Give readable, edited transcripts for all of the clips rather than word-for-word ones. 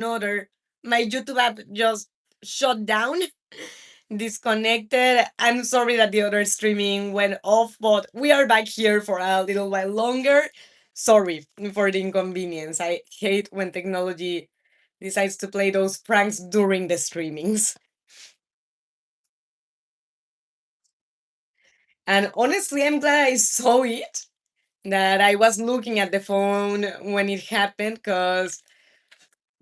another, my YouTube app just shut down, disconnected. I'm sorry that the other streaming went off, but we are back here for a little while longer. Sorry for the inconvenience. I hate when technology decides to play those pranks during the streamings. And honestly, I'm glad I saw it, that I was looking at the phone when it happened, because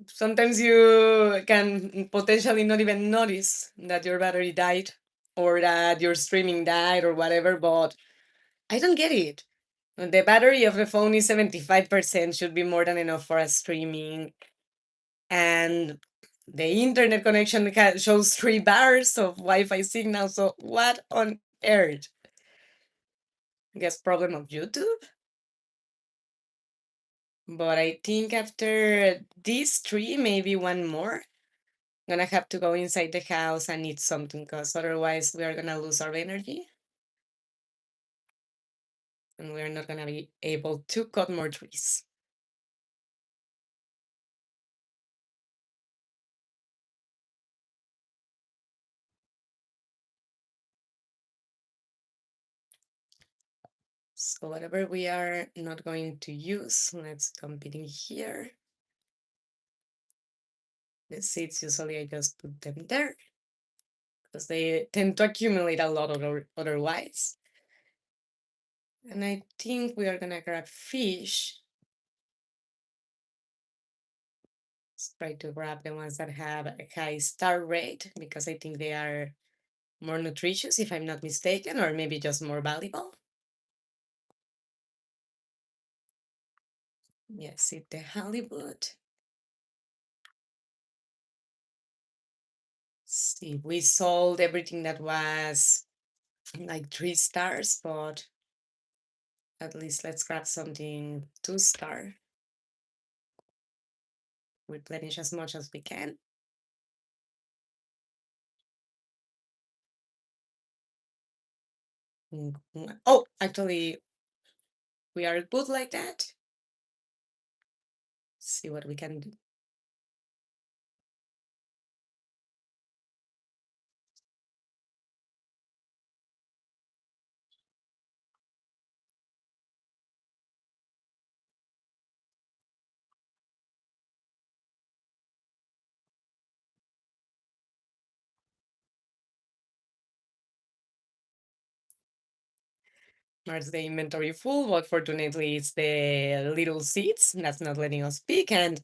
sometimes you can potentially not even notice that your battery died or that your streaming died or whatever, but I don't get it. The battery of the phone is 75%, should be more than enough for a streaming. And the internet connection shows 3 bars of Wi Fi signal. So, what on earth? Guess problem of YouTube? But I think after these three, maybe one more, gonna have to go inside the house and eat something, because otherwise we are gonna lose our energy and we're not gonna be able to cut more trees. So whatever we are not going to use, let's dump it in here. The seeds, usually I just put them there because they tend to accumulate a lot otherwise. And I think we are gonna grab fish. Let's try to grab the ones that have a high star rate, because I think they are more nutritious, if I'm not mistaken, or maybe just more valuable. Yes, eat the halibut. See, we sold everything that was like 3 stars, but at least let's grab something 2 star. Replenish as much as we can. Oh, actually, we are good like that. See what we can do. There's the inventory full, but fortunately it's the little seeds that's not letting us pick. And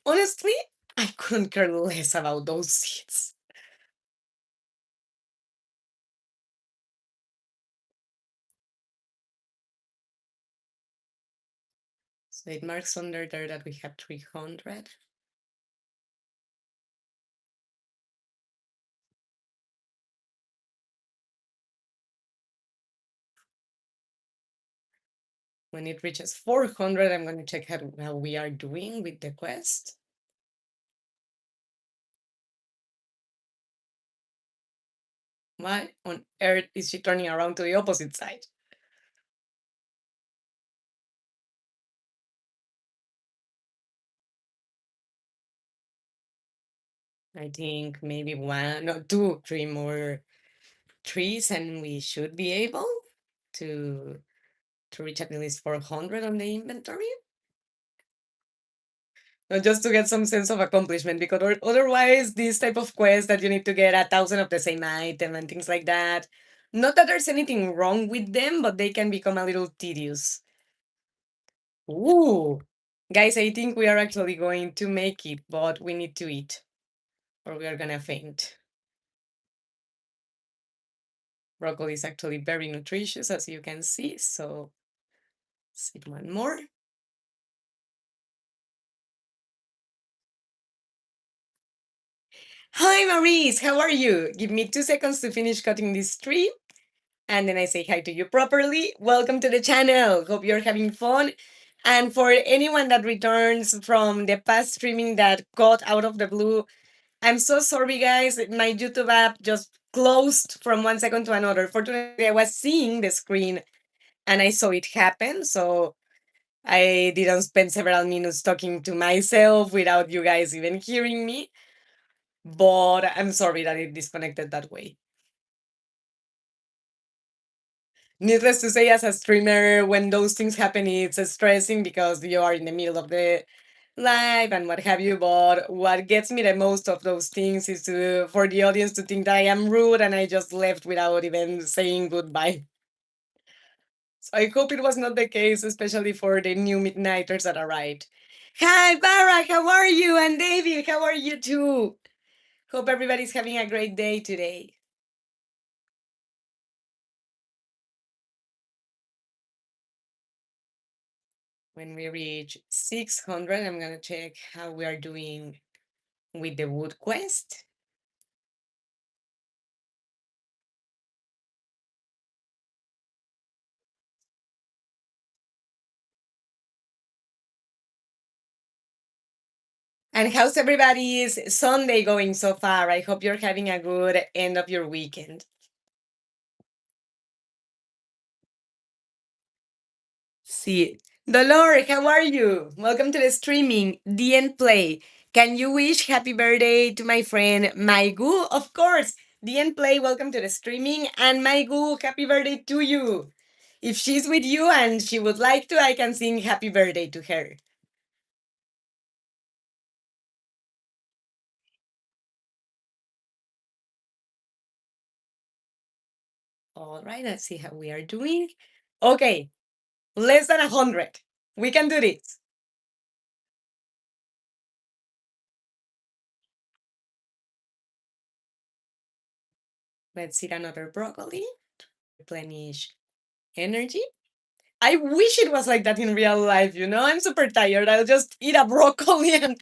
honestly, I couldn't care less about those seeds. So it marks under there that we have 300. When it reaches 400, I'm going to check how we are doing with the quest. Why on earth is she turning around to the opposite side? I think maybe one or two, three more trees, and we should be able to reach at least 400 on the inventory. Just to get some sense of accomplishment, because otherwise, this type of quest that you need to get 1,000 of the same item and things like that. Not that there's anything wrong with them, but they can become a little tedious. Ooh, guys, I think we are actually going to make it, but we need to eat or we are gonna faint. Broccoli is actually very nutritious, as you can see. So let's eat one more. Hi, Maurice, how are you? Give me 2 seconds to finish cutting this tree, and then I say hi to you properly. Welcome to the channel. Hope you're having fun. And for anyone that returns from the past streaming that got out of the blue, I'm so sorry, guys. My YouTube app just closed from 1 second to another. Fortunately, I was seeing the screen and I saw it happen. So I didn't spend several minutes talking to myself without you guys even hearing me, but I'm sorry that it disconnected that way. Needless to say, as a streamer, when those things happen, it's stressing because you are in the middle of the live and what have you. But what gets me the most of those things is for the audience to think that I am rude and I just left without even saying goodbye. So I hope it was not the case, especially for the new midnighters that arrived. Hi, Barak, how are you? And David, how are you too? Hope everybody's having a great day today. When we reach 600, I'm going to check how we are doing with the wood quest. And how's everybody's Sunday going so far? I hope you're having a good end of your weekend. See, Dolor, how are you? Welcome to the streaming D and Play. Can you wish happy birthday to my friend Maigu? Of course. D and Play, welcome to the streaming. And Maigu, happy birthday to you. If she's with you and she would like to, I can sing happy birthday to her. All right, let's see how we are doing. Okay, less than 100. We can do this. Let's eat another broccoli. Replenish energy. I wish it was like that in real life, you know? I'm super tired. I'll just eat a broccoli and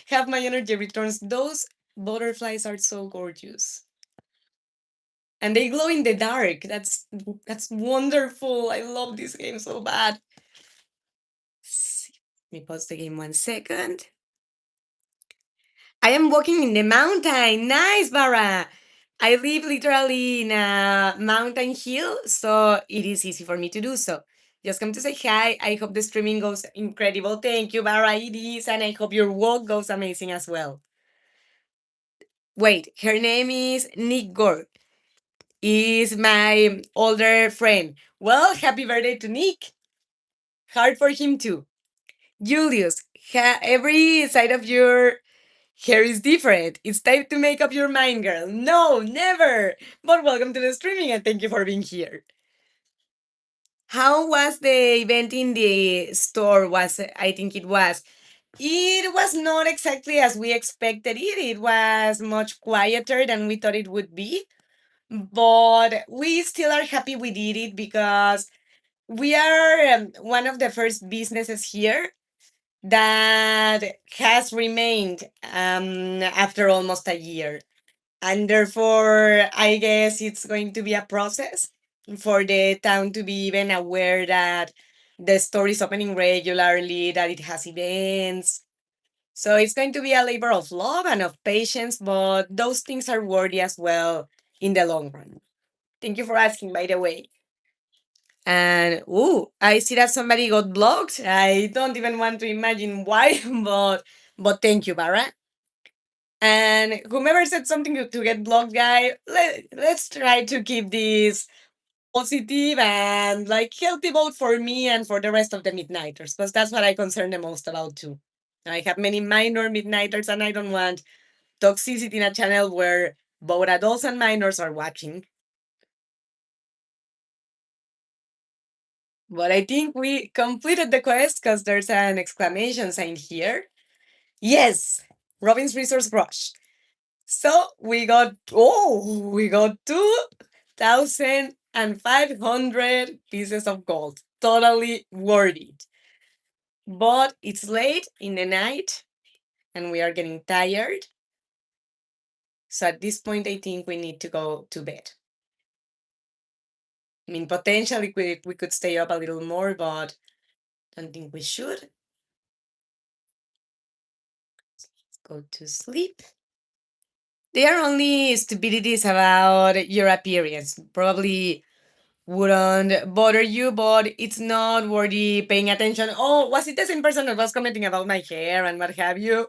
have my energy returns. Those butterflies are so gorgeous. And they glow in the dark. That's wonderful. I love this game so bad. Let me pause the game 1 second. I am walking in the mountain. Nice, Bara. I live literally in a mountain hill, so it is easy for me to do so. Just come to say hi. I hope the streaming goes incredible. Thank you, Bara. It is, and I hope your walk goes amazing as well. Wait, her name is Nick Gore. Is my older friend. Well, happy birthday to Nick. Hard for him too. Julius, every side of your hair is different. It's time to make up your mind, girl. No, never. But welcome to the streaming and thank you for being here. How was the event in the store? I think it was. It was not exactly as we expected it. It was much quieter than we thought it would be. But we still are happy we did it because we are one of the first businesses here that has remained after almost a year. And therefore, I guess it's going to be a process for the town to be even aware that the store is opening regularly, that it has events. So it's going to be a labor of love and of patience, but those things are worthy as well in the long run. Thank you for asking, by the way. And I see that somebody got blocked. I don't even want to imagine why, but thank you, Bara. And whomever said something to get blocked, guy, let's try to keep this positive and like healthy vote for me and for the rest of the midnighters, because that's what I concern the most about too. I have many minor midnighters, and I don't want toxicity in a channel where both adults and minors are watching. But I think we completed the quest because there's an exclamation sign here. Yes, Robin's Resource Brush. So we got 2,500 pieces of gold. Totally worth it. But it's late in the night and we are getting tired. So at this point, I think we need to go to bed. I mean, potentially we could stay up a little more, but don't think we should. Let's go to sleep. They are only stupidities about your appearance. Probably wouldn't bother you, but it's not worthy paying attention. Oh, was it the same person that was commenting about my hair and what have you?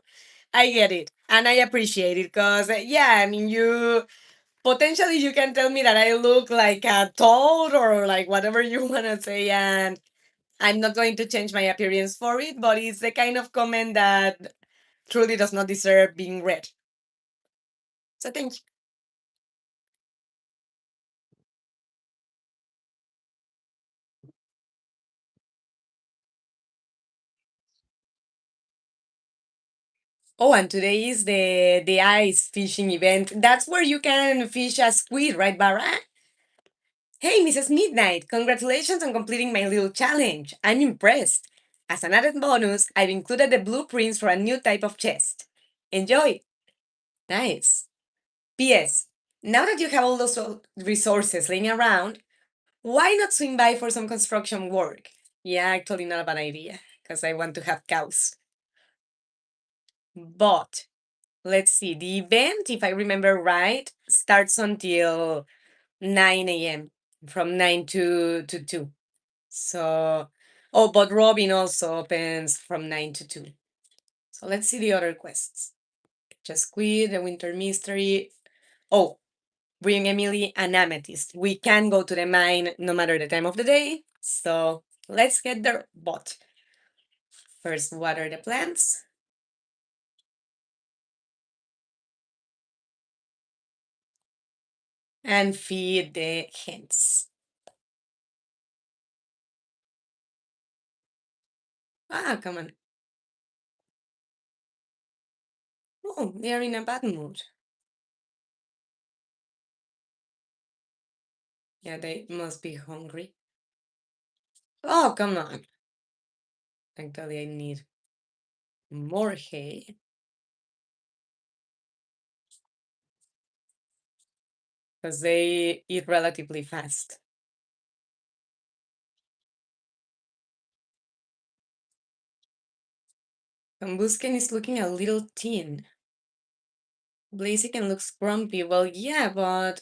I get it and I appreciate it because, yeah, I mean, you potentially you can tell me that I look like a toad or like whatever you want to say, and I'm not going to change my appearance for it, but it's the kind of comment that truly does not deserve being read. So thank you. Oh, and today is the ice fishing event. That's where you can fish a squid, right, Barra? Hey, Mrs. Midnight, congratulations on completing my little challenge. I'm impressed. As an added bonus, I've included the blueprints for a new type of chest. Enjoy! Nice. P.S. Now that you have all those resources laying around, why not swing by for some construction work? Yeah, actually, not a bad idea, because I want to have cows. But let's see, the event, if I remember right, starts until 9 a.m. from 9 to 2. So, oh, but Robin also opens from 9 to 2. So let's see the other quests. Just Squid, the Winter Mystery. Oh, bring Emily an amethyst. We can go to the mine no matter the time of the day. So let's get there. But first, water the plants and feed the hens. Ah, come on. Oh, they are in a bad mood. Yeah, they must be hungry. Oh, come on. Actually, I need more hay because they eat relatively fast. Kambusken is looking a little thin. Blaziken looks grumpy. Well, yeah, but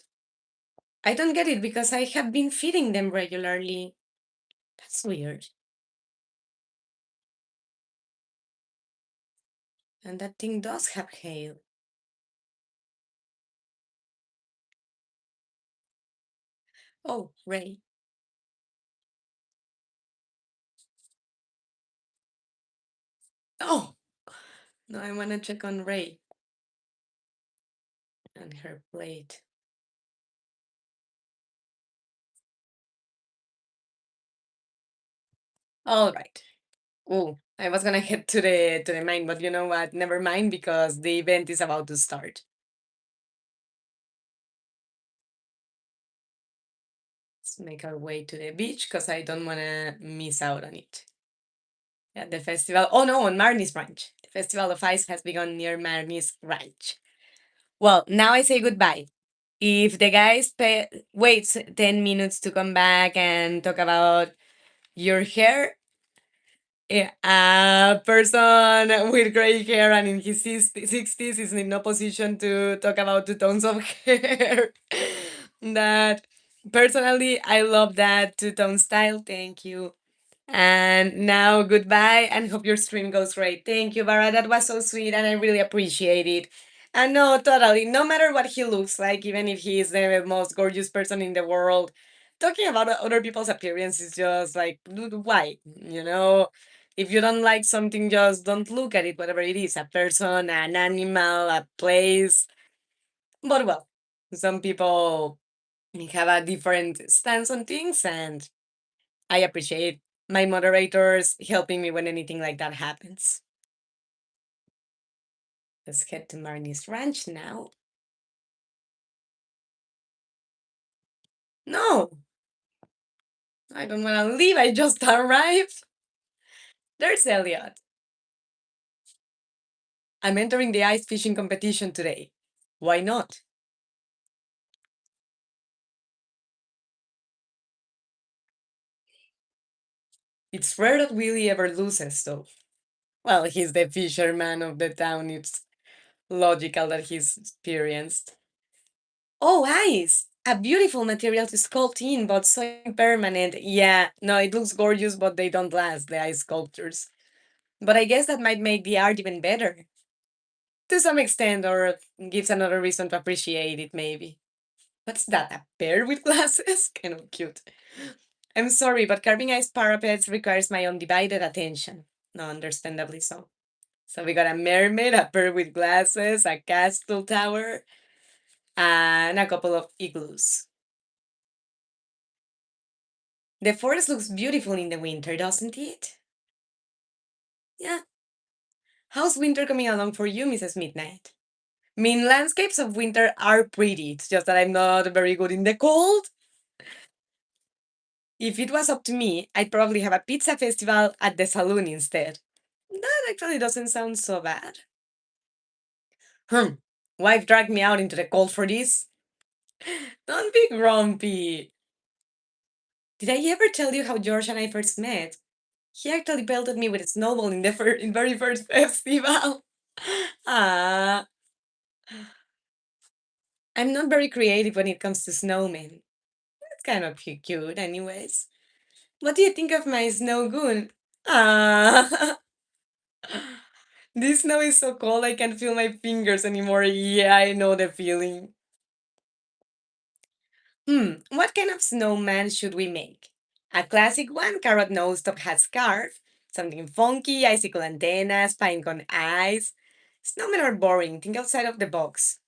I don't get it because I have been feeding them regularly. That's weird. And that thing does have hail. Oh, Ray. Oh, no, I want to check on Ray and her plate. All right. Oh, I was gonna head to the mine, but you know what? Never mind because the event is about to start. Let's make our way to the beach because I don't want to miss out on it. Yeah, the festival. Oh no, on Marnie's Ranch. The Festival of Ice has begun near Marnie's Ranch. Well, now I say goodbye. If the guys waits 10 minutes to come back and talk about your hair, a person with gray hair and in his 60s is in no position to talk about two tones of hair. That personally, I love that two tone style. Thank you. And now goodbye and hope your stream goes great. Thank you, Bara. That was so sweet and I really appreciate it. And no, totally, no matter what he looks like, even if he is the most gorgeous person in the world, talking about other people's appearance is just like, why? You know, if you don't like something, just don't look at it, whatever it is, a person, an animal, a place. But well, some people have a different stance on things and I appreciate my moderators helping me when anything like that happens. Let's head to Marnie's Ranch now. No, I don't want to leave. I just arrived. There's Elliot. I'm entering the ice fishing competition today. Why not? It's rare that Willie ever loses, though. Well, he's the fisherman of the town. It's logical that he's experienced. Oh, ice! A beautiful material to sculpt in, but so impermanent. Yeah, no, it looks gorgeous, but they don't last, the ice sculptures. But I guess that might make the art even better to some extent, or gives another reason to appreciate it, maybe. What's that? A bear with glasses? Kind of cute. I'm sorry, but carving ice parapets requires my undivided attention. No, understandably so. So we got a mermaid, a bear with glasses, a castle tower, and a couple of igloos. The forest looks beautiful in the winter, doesn't it? Yeah. How's winter coming along for you, Mrs. Midnight? I mean, landscapes of winter are pretty. It's just that I'm not very good in the cold. If it was up to me, I'd probably have a pizza festival at the saloon instead. That actually doesn't sound so bad. Hmm. Wife dragged me out into the cold for this. Don't be grumpy. Did I ever tell you how George and I first met? He actually pelted me with a snowball in the very first festival. Ah, I'm not very creative when it comes to snowmen. It's kind of cute, anyways. What do you think of my snow goon? Ah, this snow is so cold I can't feel my fingers anymore. Yeah, I know the feeling. What kind of snowman should we make? A classic one, carrot nose top hat scarf. Something funky, icicle antennas, pine cone eyes. Snowmen are boring. Think outside of the box.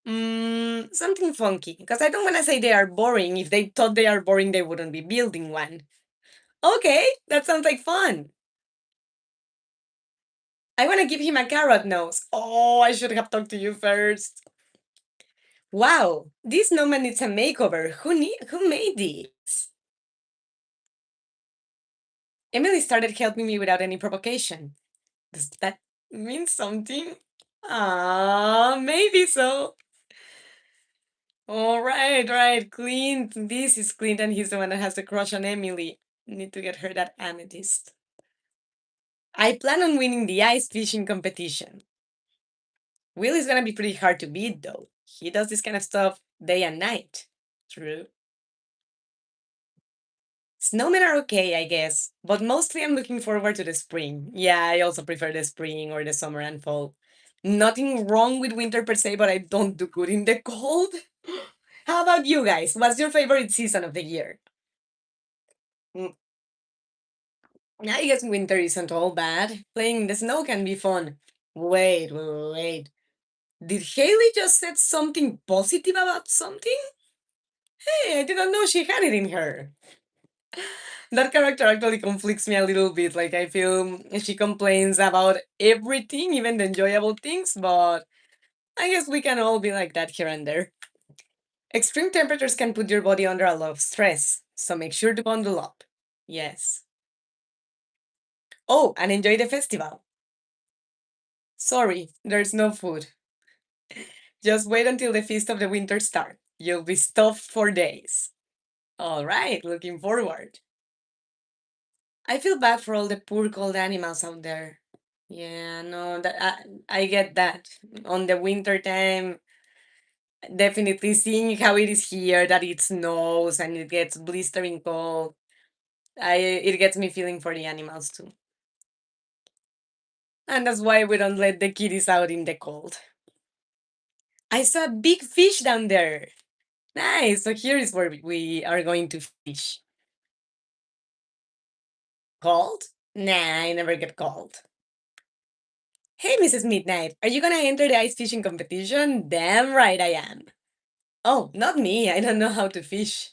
Something funky. Because I don't want to say they are boring. If they thought they are boring, they wouldn't be building one. Okay, that sounds like fun. I want to give him a carrot nose. Oh, I should have talked to you first. Wow, this snowman needs a makeover. Who made this? Emily started helping me without any provocation. Does that mean something? Ah, maybe so. All right, right. Clint. This is Clint, and he's the one that has the crush on Emily. Need to get her that amethyst. I plan on winning the ice fishing competition. Will is gonna be pretty hard to beat, though. He does this kind of stuff day and night. True. Snowmen are okay, I guess, but mostly I'm looking forward to the spring. Yeah, I also prefer the spring or the summer and fall. Nothing wrong with winter per se, but I don't do good in the cold. How about you guys? What's your favorite season of the year? Mm, I guess winter isn't all bad. Playing in the snow can be fun. Wait. Did Haley just said something positive about something? Hey, I didn't know she had it in her. That character actually conflicts me a little bit. Like, I feel she complains about everything, even the enjoyable things, but I guess we can all be like that here and there. Extreme temperatures can put your body under a lot of stress, so make sure to bundle up. Yes. Oh, and enjoy the festival. Sorry, there's no food. Just wait until the Feast of the Winter starts. You'll be stuffed for days. All right, looking forward. I feel bad for all the poor cold animals out there. Yeah, no, that I get that. On the winter time, definitely seeing how it is here, that it snows and it gets blistering cold. It gets me feeling for the animals too. And that's why we don't let the kitties out in the cold. I saw a big fish down there. Nice. So here is where we are going to fish. Cold? Nah, I never get cold. Hey, Mrs. Midnight, are you gonna enter the ice fishing competition? Damn right I am. Oh, not me. I don't know how to fish.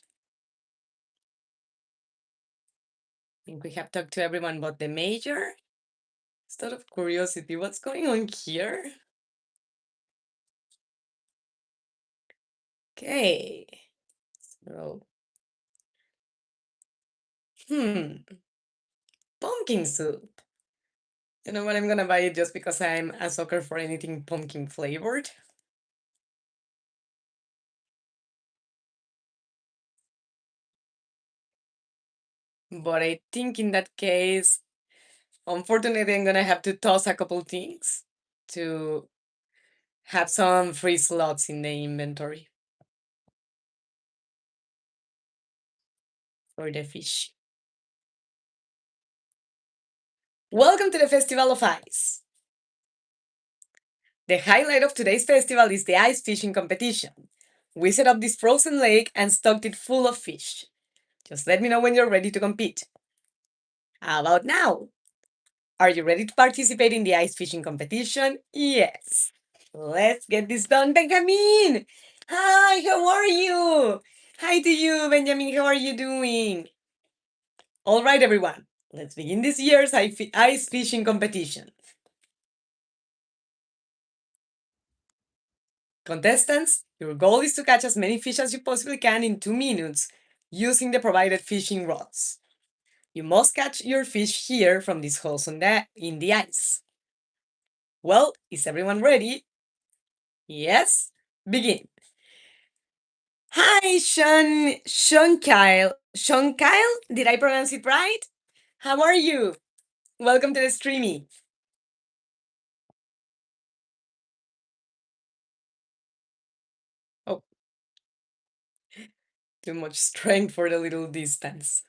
I think we have talked to everyone but the major. Just out of curiosity, what's going on here? Okay. So, hmm, pumpkin soup. You know what? I'm gonna buy it just because I'm a sucker for anything pumpkin flavored. But I think in that case, unfortunately, I'm gonna have to toss a couple things to have some free slots in the inventory. for the fish. Welcome to the Festival of Ice. The highlight of today's festival is the ice fishing competition. We set up this frozen lake and stocked it full of fish. Just let me know when you're ready to compete. How about now? Are you ready to participate in the ice fishing competition? Yes. Let's get this done, Benjamin! Hi, how are you? Hi to you, Benjamin, how are you doing? All right, everyone, let's begin this year's ice fishing competition. Contestants, your goal is to catch as many fish as you possibly can in 2 minutes using the provided fishing rods. You must catch your fish here from these holes in the ice. Well, is everyone ready? Yes? Begin. Hi, Sean Kyle. Sean Kyle? Did I pronounce it right? How are you? Welcome to the streamy. Oh, too much strength for the little distance.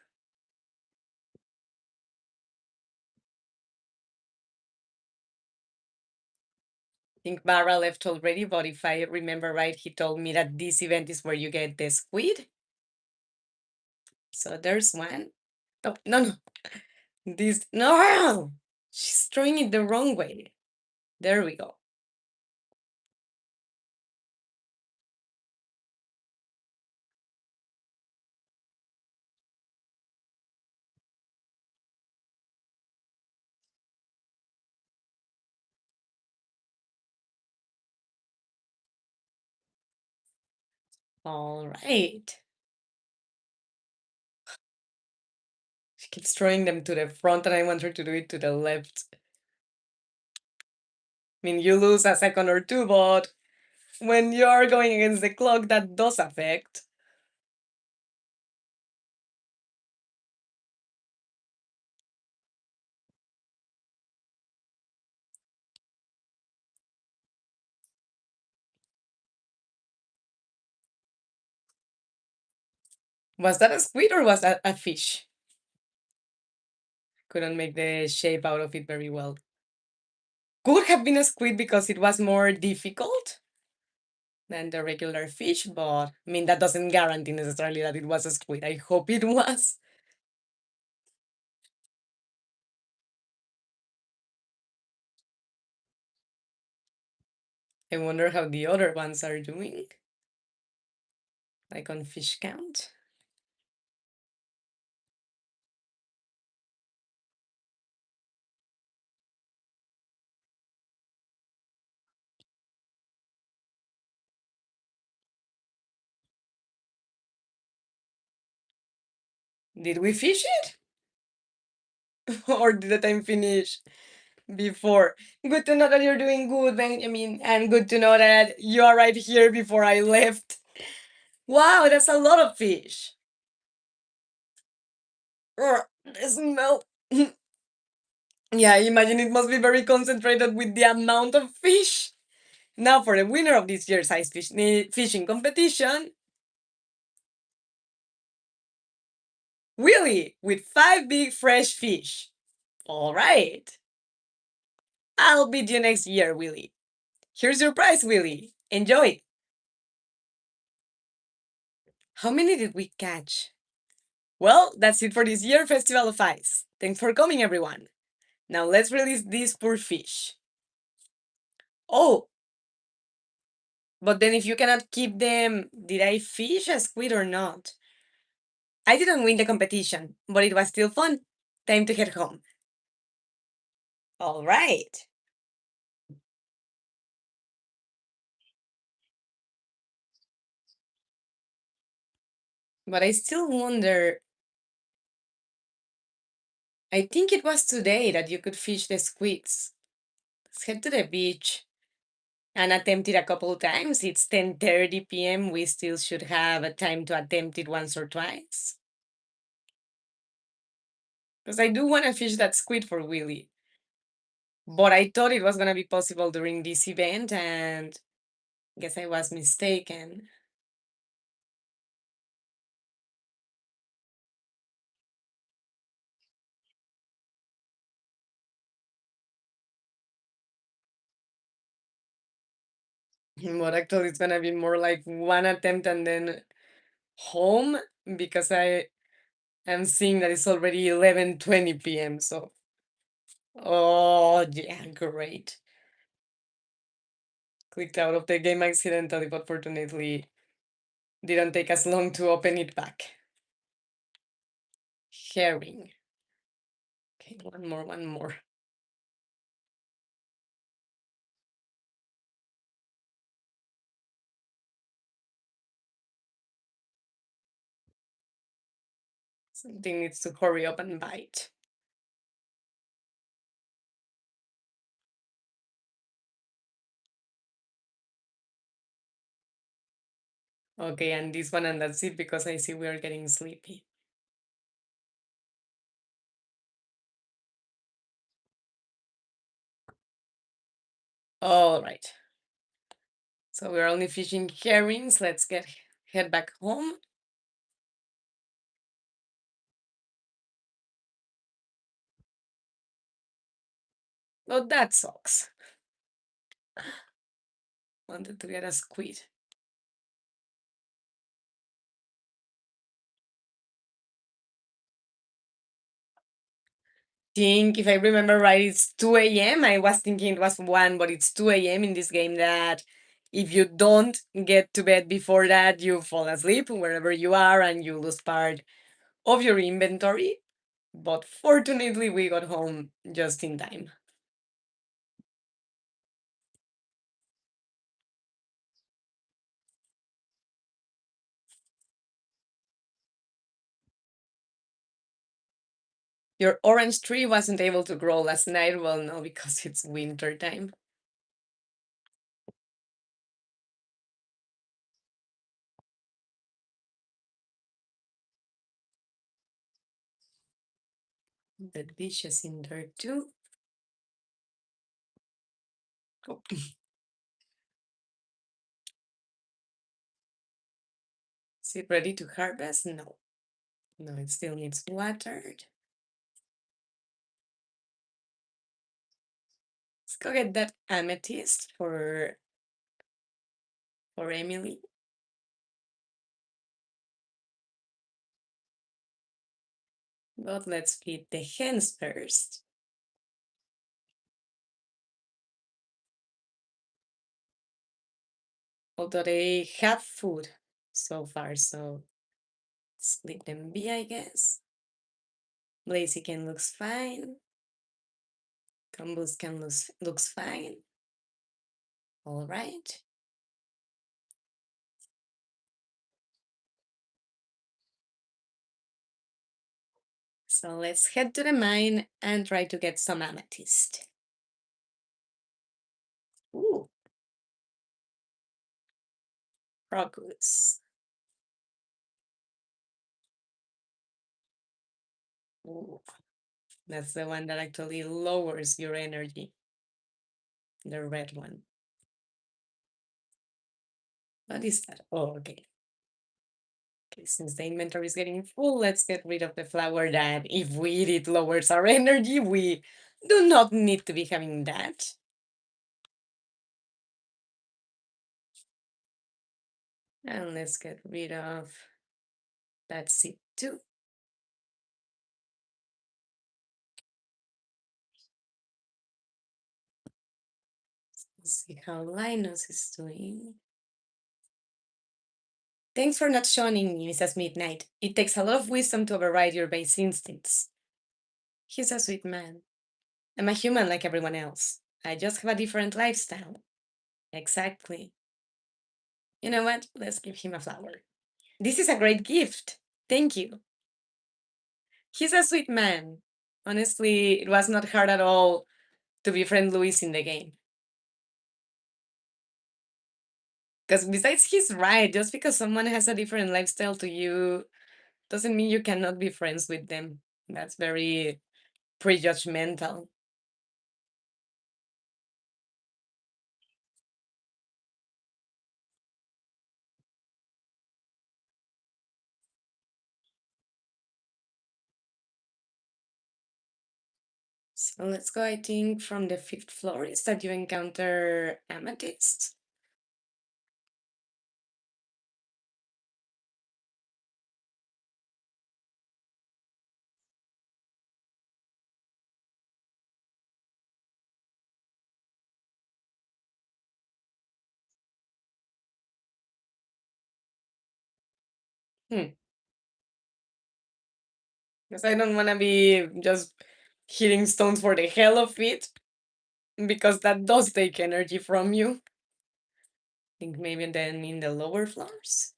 I think Barra left already, but if I remember right, he told me that this event is where you get the squid. So there's one. Oh, no, no. This, no! She's throwing it the wrong way. There we go. All right. She keeps throwing them to the front, and I want her to do it to the left. I mean, you lose a second or two, but when you're going against the clock, that does affect. Was that a squid or was that a fish? Couldn't make the shape out of it very well. Could have been a squid because it was more difficult than the regular fish, but I mean, that doesn't guarantee necessarily that it was a squid. I hope it was. I wonder how the other ones are doing, like on fish count. Did we fish it? Or did the time finish before? Good to know that you're doing good, Benjamin, and good to know that you are right here before I left. Wow, that's a lot of fish. The smell. Yeah, I imagine it must be very concentrated with the amount of fish. Now for the winner of this year's fishing competition, Willie, with 5 big fresh fish. All right. I'll beat you next year, Willie. Here's your prize, Willie. Enjoy. How many did we catch? Well, that's it for this year Festival of Ice. Thanks for coming, everyone. Now let's release these poor fish. Oh, but then if you cannot keep them, did I fish a squid or not? I didn't win the competition, but it was still fun. Time to head home. All right. But I still wonder. I think it was today that you could fish the squids. Let's head to the beach and attempt it a couple times. It's 10:30 p.m. We still should have a time to attempt it once or twice. Because I do want to fish that squid for Willie. But I thought it was going to be possible during this event, and I guess I was mistaken. But actually, it's gonna be more like one attempt and then home because I am seeing that it's already 11:20 p.m. So, oh yeah, great. Clicked out of the game accidentally, but fortunately didn't take as long to open it back. Herring. Okay, one more, one more. Something needs to hurry up and bite. Okay, and this one, and that's it because I see we are getting sleepy. All right. So we're only fishing herrings. Let's head back home. Oh, that sucks. Wanted to get a squid. Think if I remember right, it's 2 a.m. I was thinking it was 1, but it's 2 a.m. in this game that if you don't get to bed before that, you fall asleep wherever you are and you lose part of your inventory. But fortunately, we got home just in time. Your orange tree wasn't able to grow last night. Well, no, because it's winter time. The dishes in there too. Oh, is it ready to harvest? No. No, it still needs watered. Let's go get that amethyst for Emily. But let's feed the hens first. Although they have food so far, so let's leave them be, I guess. Blaziken looks fine. Combuscan looks fine. All right. So let's head to the mine and try to get some amethyst. Ooh, crocus. Ooh, that's the one that actually lowers your energy. The red one. What is that? Oh, okay. Okay, since the inventory is getting full, let's get rid of the flower that if we eat it lowers our energy. We do not need to be having that. And let's get rid of that seed too. Let's see how Linus is doing. Thanks for not shunning me, Mrs. Midnight. It takes a lot of wisdom to override your base instincts. He's a sweet man. I'm a human like everyone else. I just have a different lifestyle. Exactly. You know what? Let's give him a flower. This is a great gift. Thank you. He's a sweet man. Honestly, it was not hard at all to befriend Luis in the game. Because besides, he's right. Just because someone has a different lifestyle to you doesn't mean you cannot be friends with them. That's very prejudgmental. So let's go, I think, from the fifth floor is that you encounter amethyst. Hmm. Because I don't want to be just hitting stones for the hell of it, because that does take energy from you. Think maybe then in the lower floors.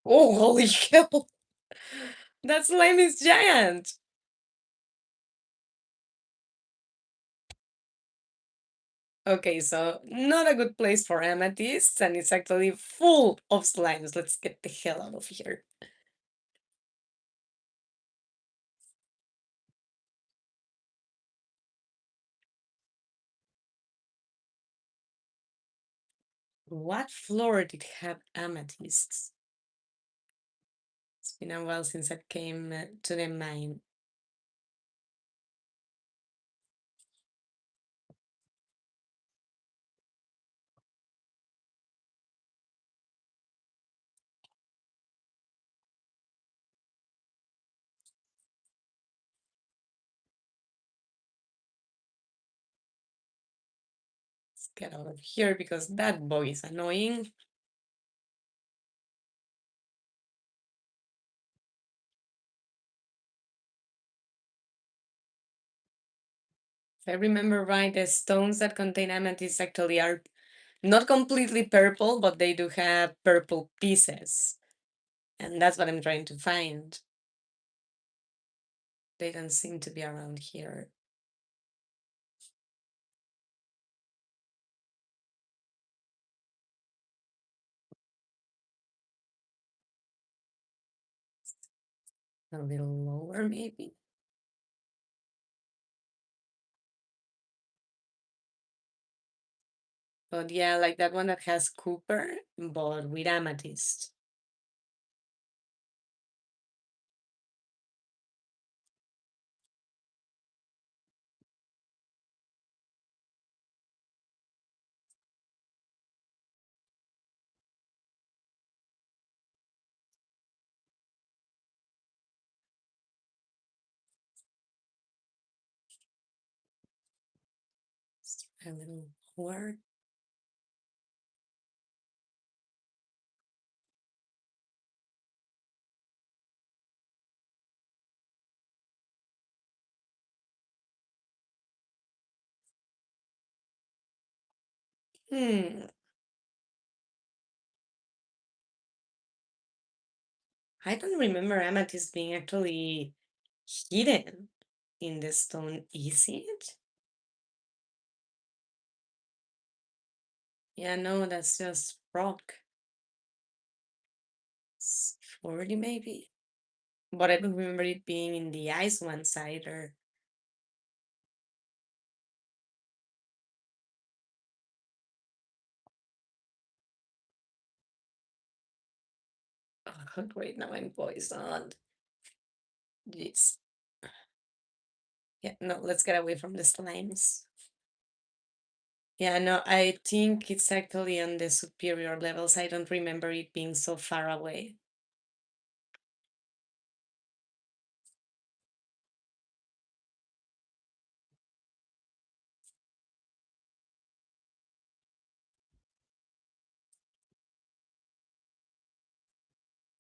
Oh, holy hell! That slime is giant! Okay, so not a good place for amethysts, and it's actually full of slimes. Let's get the hell out of here. What floor did have amethysts? It's been a while since I came to the mine. Let's get out of here because that boy is annoying. If I remember right, the stones that contain amethyst actually are not completely purple, but they do have purple pieces. And that's what I'm trying to find. They don't seem to be around here. A little lower, maybe. But yeah, like that one that has Cooper, but with amethyst. Let's try a little lower. Hmm. I don't remember amethyst being actually hidden in the stone, is it? Yeah, no, that's just rock. It's 40 maybe. But I don't remember it being in the ice one side or. Oh, wait, now I'm poisoned. Jeez. Yeah, no, let's get away from the slimes. Yeah, no, I think it's actually on the superior levels. I don't remember it being so far away.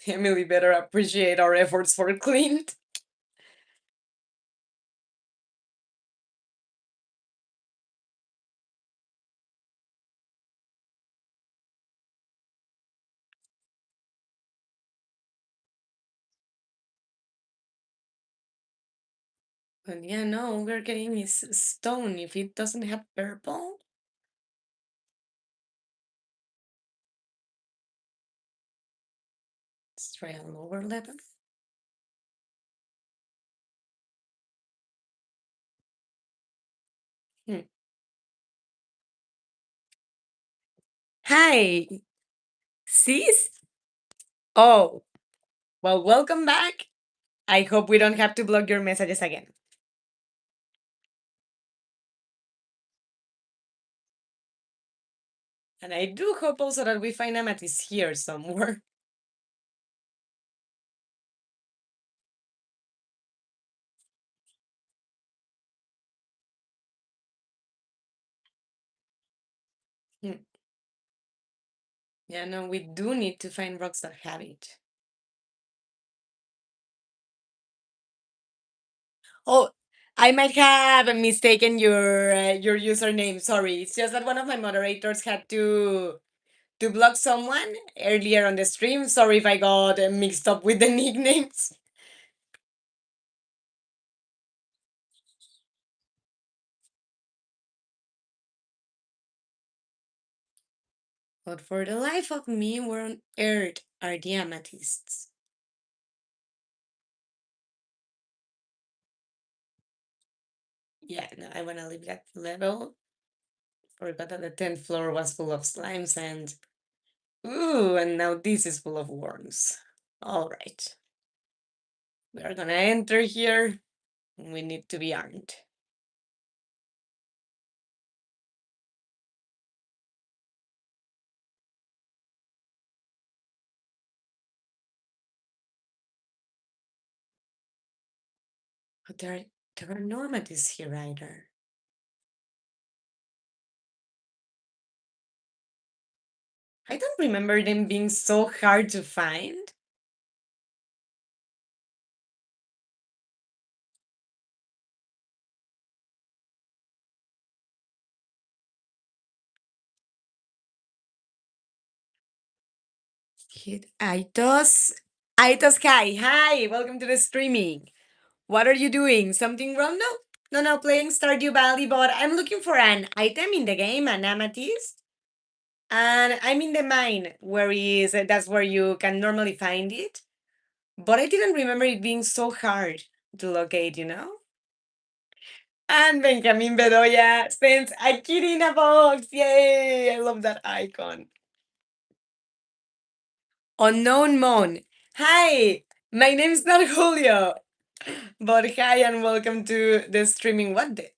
Emily better appreciate our efforts for Clint. But yeah, no, we're getting this stone. If it doesn't have purple, let's try a lower level. Hmm. Hi, sis? Oh, well, welcome back. I hope we don't have to block your messages again. And I do hope also that we find amethyst here somewhere. Hmm. Yeah, no, we do need to find rocks that have it. Oh, I might have mistaken your username. Sorry, it's just that one of my moderators had to block someone earlier on the stream. Sorry if I got mixed up with the nicknames. But for the life of me, where on earth are the amethysts? Yeah, no, I wanna leave that level. Forgot that the 10th floor was full of slimes and ooh, and now this is full of worms. All right, we are gonna enter here. We need to be armed. But there are no amethysts here either. I don't remember them being so hard to find. Hit Aitos. Aitos, hi, welcome to the streaming. What are you doing? Something wrong? No, no, no, playing Stardew Valley, but I'm looking for an item in the game, an amethyst. And I'm in the mine, where is that's where you can normally find it. But I didn't remember it being so hard to locate, you know? And Benjamin Bedoya sends a kitty in a box. Yay! I love that icon. Unknown Mon. Hi, my name is not Julio, but hi and welcome to the streaming. What the?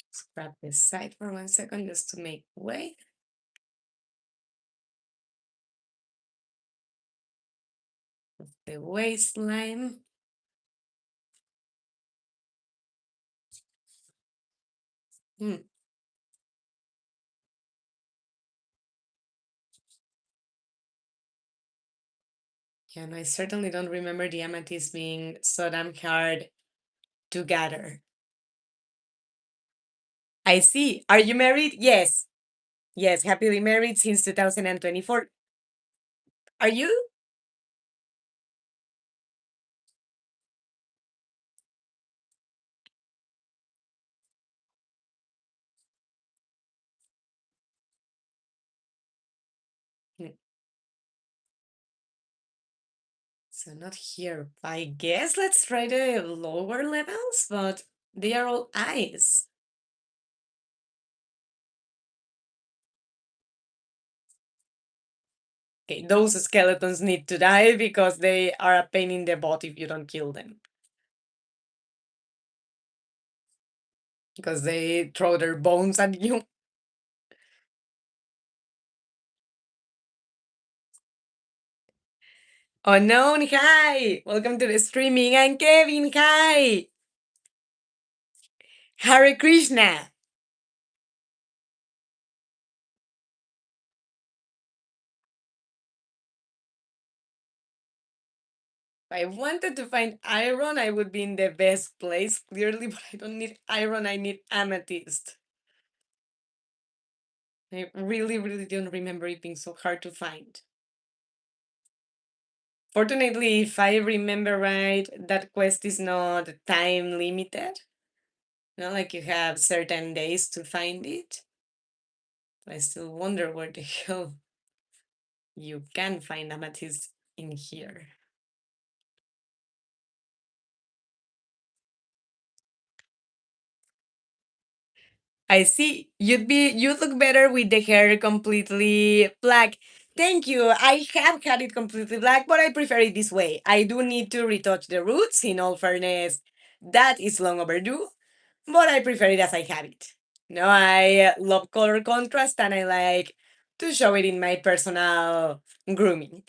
Let's grab this side for 1 second just to make way. The waistline. Hmm. Yeah, and I certainly don't remember the amethyst being so damn hard to gather. I see. Are you married? Yes. Yes, happily married since 2024. Are you? Hmm. So not here. I guess let's try the lower levels, but they are all ice. Okay, those skeletons need to die because they are a pain in the butt if you don't kill them. Because they throw their bones at you. Unknown, hi! Welcome to the streaming. And Kevin, hi! Hare Krishna! If I wanted to find iron, I would be in the best place, clearly, but I don't need iron, I need amethyst. I really, really don't remember it being so hard to find. Fortunately, if I remember right, that quest is not time limited. Not like you have certain days to find it. But I still wonder where the hell you can find amethyst in here. I see. You'd look better with the hair completely black. thank you. I have had it completely black, but I prefer it this way. I do need to retouch the roots, in all fairness. That is long overdue, but I prefer it as I have it. No, I love color contrast and I like to show it in my personal grooming.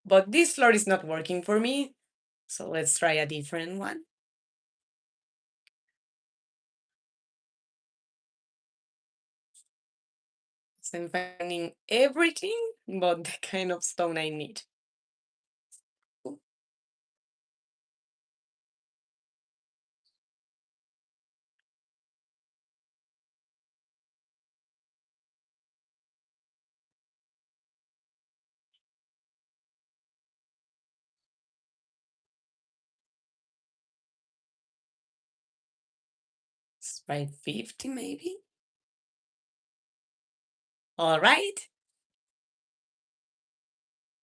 But this floor is not working for me, so let's try a different one. So I'm finding everything but the kind of stone I need. Let's try 50 maybe. All right.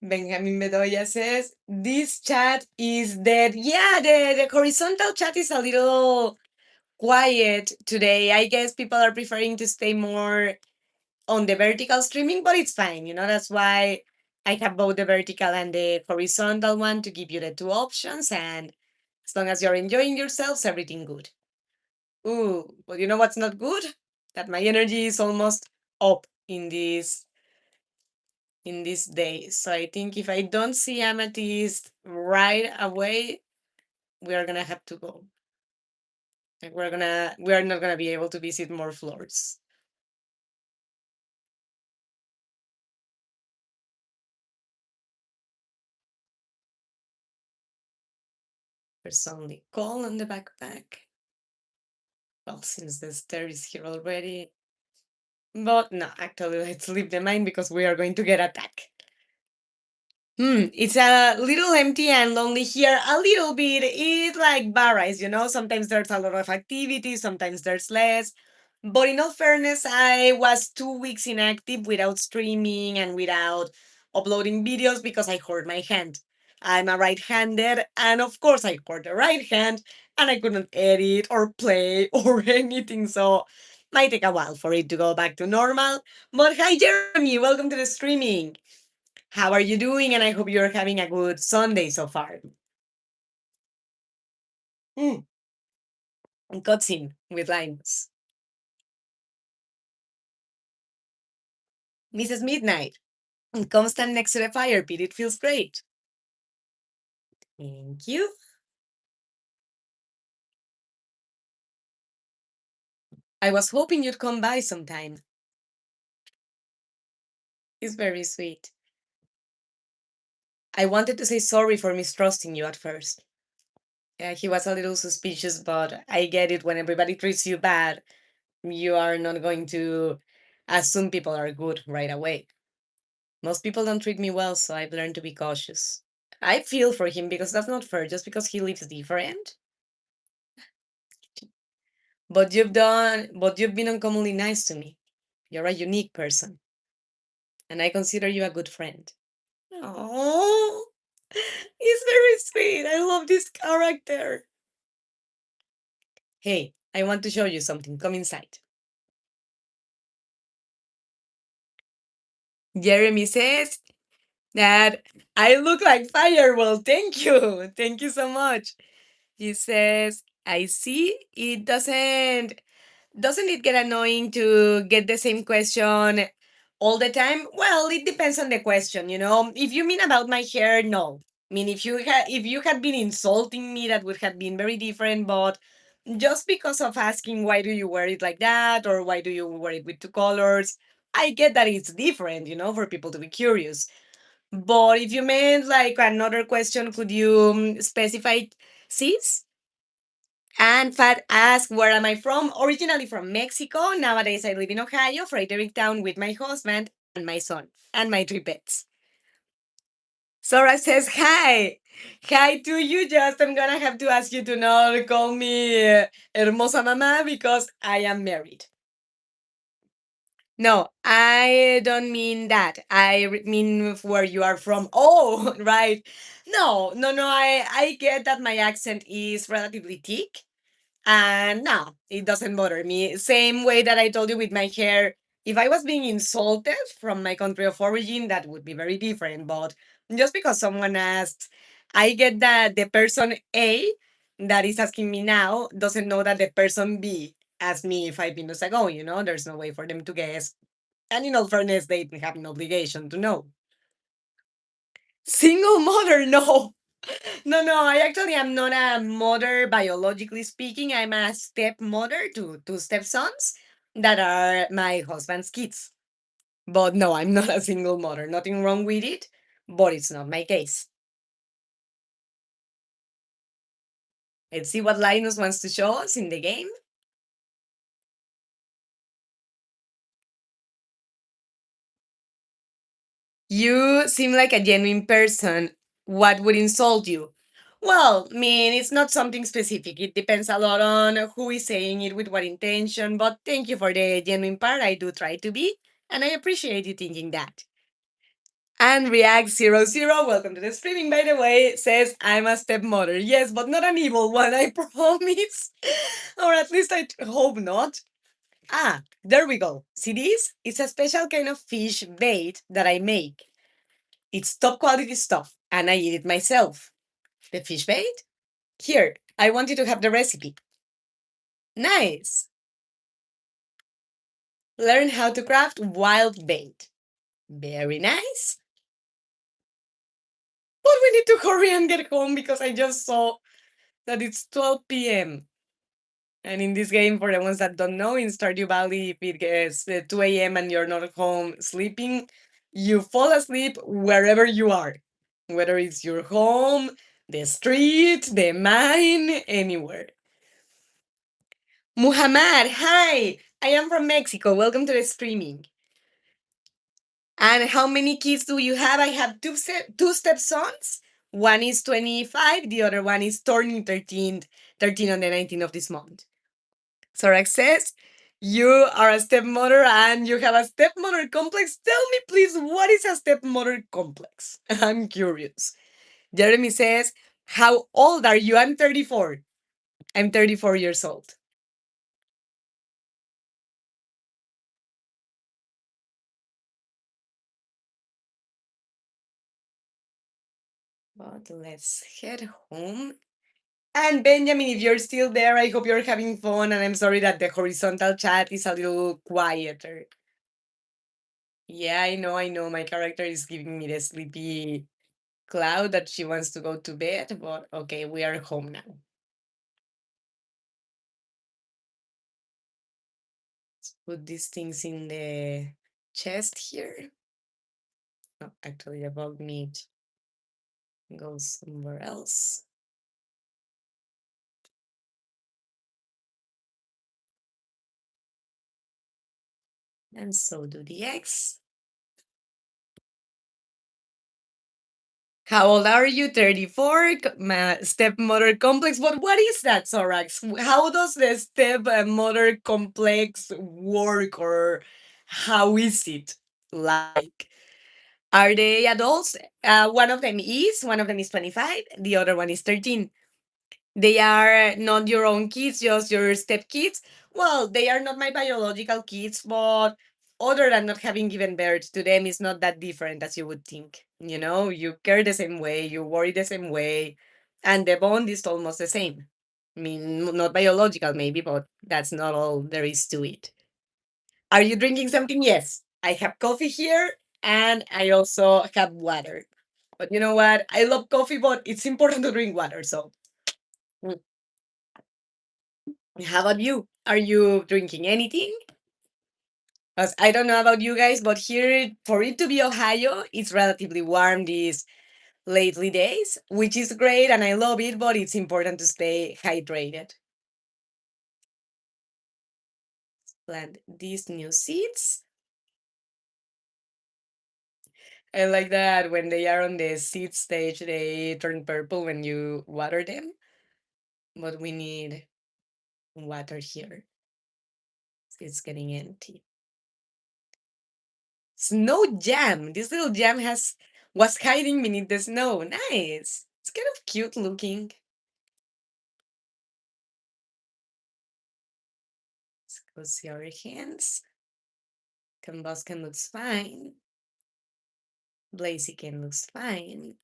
Benjamin Bedoya says, this chat is dead. Yeah, the horizontal chat is a little quiet today. I guess people are preferring to stay more on the vertical streaming, but it's fine. That's why I have both the vertical and the horizontal one to give you the two options. And as long as you're enjoying yourselves, everything good. Ooh, but you know what's not good? That my energy is almost up in this day. So I think if I don't see Amethyst right away, we are gonna have to go. Like we are not gonna be able to visit more floors. There's only coal on the backpack. Well, since the stair is here already. But no, actually, let's leave the mine because we are going to get attacked. It's a little empty and lonely here. A little bit. It like varies. Sometimes there's a lot of activity, sometimes there's less. But in all fairness, I was 2 weeks inactive without streaming and without uploading videos because I hurt my hand. I'm a right-handed, and of course I hurt the right hand, and I couldn't edit or play or anything. So might take a while for it to go back to normal. But hi, Jeremy, welcome to the streaming. How are you doing? And I hope you're having a good Sunday so far. Mm, cutscene with lines. Mrs. Midnight, come stand next to the fire pit. It feels great. Thank you. I was hoping you'd come by sometime. It's very sweet. I wanted to say sorry for mistrusting you at first. Yeah, he was a little suspicious, but I get it. When everybody treats you bad, you are not going to assume people are good right away. Most people don't treat me well, so I've learned to be cautious. I feel for him because that's not fair just because he lives different. But you've been uncommonly nice to me. You're a unique person, and I consider you a good friend. Oh, he's very sweet. I love this character. Hey, I want to show you something. Come inside. Jeremy says that I look like fire. Well, thank you. Thank you so much. He says, I see it doesn't it get annoying to get the same question all the time? Well, it depends on the question. If you mean about my hair, no. I mean, if you had been insulting me, that would have been very different. But just because of asking why do you wear it like that or why do you wear it with two colors, I get that it's different, for people to be curious. But if you meant like another question, could you specify cis? And Fat asked, where am I from? Originally from Mexico. Nowadays, I live in Ohio, Fredericktown, with my husband and my son and my three pets. Sora says, hi. Hi to you. Just, I'm gonna have to ask you to not call me Hermosa Mama because I am married. No, I don't mean that. I mean where you are from. Oh, right. No, no, no. I get that my accent is relatively thick. And no, it doesn't bother me. Same way that I told you with my hair, If I was being insulted from my country of origin, that would be very different. But just because someone asks, I get that the person A that is asking me now doesn't know that the person B asked me 5 minutes ago. There's no way for them to guess. And in all fairness, they have an obligation to know. Single mother, no. No, no, I actually am not a mother biologically speaking. I'm a stepmother to two stepsons that are my husband's kids. But no, I'm not a single mother. Nothing wrong with it, but it's not my case. Let's see what Linus wants to show us in the game. You seem like a genuine person. What would insult you? Well, I mean, it's not something specific. It depends a lot on who is saying it with what intention, but thank you for the genuine part. I do try to be, and I appreciate you thinking that. And React00, welcome to the streaming, by the way, says, I'm a stepmother. Yes, but not an evil one, I promise. Or at least I hope not. Ah, there we go. See this? It's a special kind of fish bait that I make. It's top quality stuff, and I eat it myself. The fish bait? Here, I want you to have the recipe. Nice. Learn how to craft wild bait. Very nice. But we need to hurry and get home because I just saw that it's 12 p.m. And in this game, for the ones that don't know, in Stardew Valley, if it gets 2 a.m. and you're not at home sleeping, you fall asleep wherever you are. Whether it's your home, the street, the mine, anywhere. Muhammad, hi! I am from Mexico. Welcome to the streaming. And how many kids do you have? I have two stepsons. One is 25, the other one is turning 13 on the 19th of this month. Sorek says, you are a stepmother and you have a stepmother complex. Tell me, please, what is a stepmother complex? I'm curious. Jeremy says, how old are you? I'm 34. I'm 34 years old. But let's head home. And Benjamin, if you're still there, I hope you're having fun. And I'm sorry that the horizontal chat is a little quieter. Yeah, I know. My character is giving me the sleepy cloud that she wants to go to bed, but okay, we are home now. Let's put these things in the chest here. No, actually, the bug meat goes somewhere else. And so do the eggs. How old are you? 34. Stepmother complex. But what is that, Sorax? How does the stepmother complex work, or how is it like? Are they adults? One of them is 25, the other one is 13. They are not your own kids, just your step kids. Well, they are not my biological kids, but other than not having given birth to them is not that different as you would think. You care the same way, you worry the same way, and the bond is almost the same. I mean, not biological maybe, but that's not all there is to it. Are you drinking something? Yes. I have coffee here and I also have water. But you know what? I love coffee, but it's important to drink water. So, mm, how about you? Are you drinking anything? Because I don't know about you guys, but here, for it to be Ohio, it's relatively warm these lately days, which is great and I love it, but it's important to stay hydrated. Plant these new seeds. I like that when they are on the seed stage, they turn purple when you water them. But we need water here. It's getting empty. Snow jam. This little jam was hiding beneath the snow. Nice. It's kind of cute looking. Let's go see our hands. Combustion looks fine. Blaziken looks fine.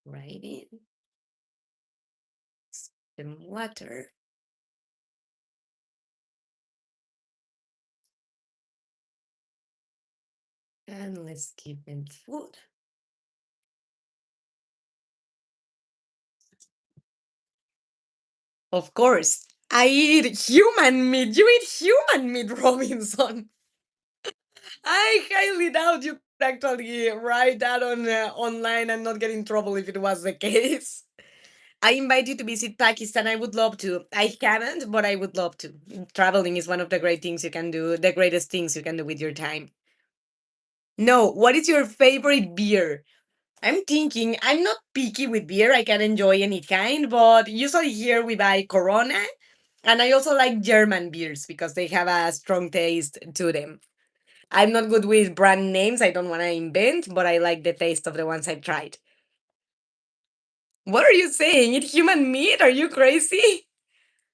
Right in. Some water. And let's give them food. Of course. I eat human meat. You eat human meat, Robinson. I highly doubt you could actually write that on online and not get in trouble if it was the case. I invite you to visit Pakistan. I would love to. I haven't, but I would love to. Traveling is one of the great things you can do, the greatest things you can do with your time. No, what is your favorite beer? I'm thinking, I'm not picky with beer. I can enjoy any kind, but usually here we buy Corona. And I also like German beers because they have a strong taste to them. I'm not good with brand names. I don't want to invent, but I like the taste of the ones I've tried. What are you saying? Eat human meat? Are you crazy?